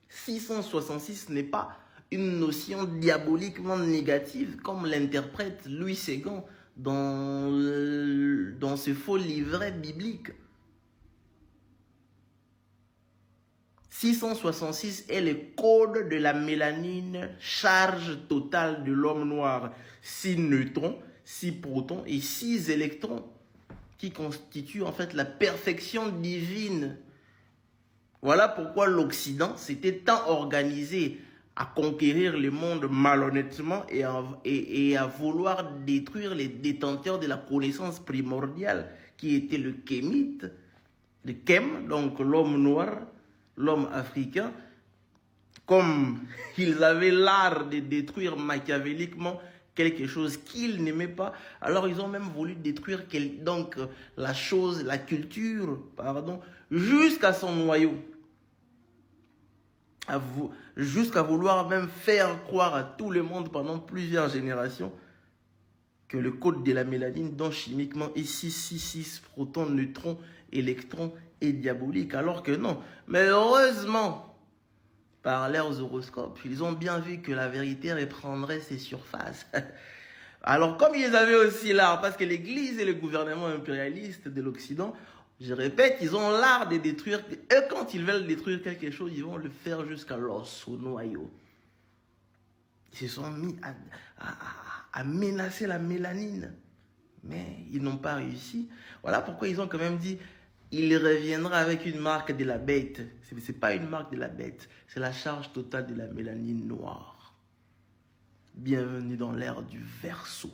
666 n'est pas une notion diaboliquement négative comme l'interprète Louis Séguin dans ce faux livret biblique. 666 est le code de la mélanine, charge totale de l'homme noir. 6 neutrons, 6 protons et 6 électrons qui constituent en fait la perfection divine. Voilà pourquoi l'Occident s'était tant organisé à conquérir le monde malhonnêtement et à vouloir détruire les détenteurs de la connaissance primordiale qui était le kémite, le Kem, donc l'homme noir, l'homme africain, comme ils avaient l'art de détruire machiavéliquement quelque chose qu'ils n'aimaient pas, alors ils ont même voulu détruire donc la chose, la culture, pardon, jusqu'à son noyau. Jusqu'à vouloir même faire croire à tout le monde pendant plusieurs générations que le code de la mélanine, dont chimiquement est 666 protons, neutrons, électrons, est diabolique, alors que non. Mais heureusement, par leurs horoscopes, ils ont bien vu que la vérité reprendrait ses surfaces. Alors comme ils avaient aussi l'art, parce que l'Église et le gouvernement impérialiste de l'Occident, je répète, ils ont l'art de détruire, et quand ils veulent détruire quelque chose, ils vont le faire jusqu'à l'os, au noyau. Ils se sont mis à menacer la mélanine, mais ils n'ont pas réussi. Voilà pourquoi ils ont quand même dit, il reviendra avec une marque de la bête. Ce n'est pas une marque de la bête, c'est la charge totale de la mélanine noire. Bienvenue dans l'ère du Verseau.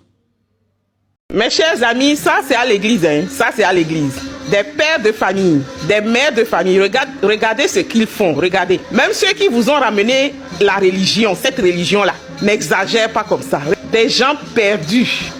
Mes chers amis, ça c'est à l'église, hein. Ça c'est à l'église. Des pères de famille, des mères de famille, regardez ce qu'ils font, regardez. Même ceux qui vous ont ramené la religion, cette religion-là, n'exagèrent pas comme ça. Des gens perdus.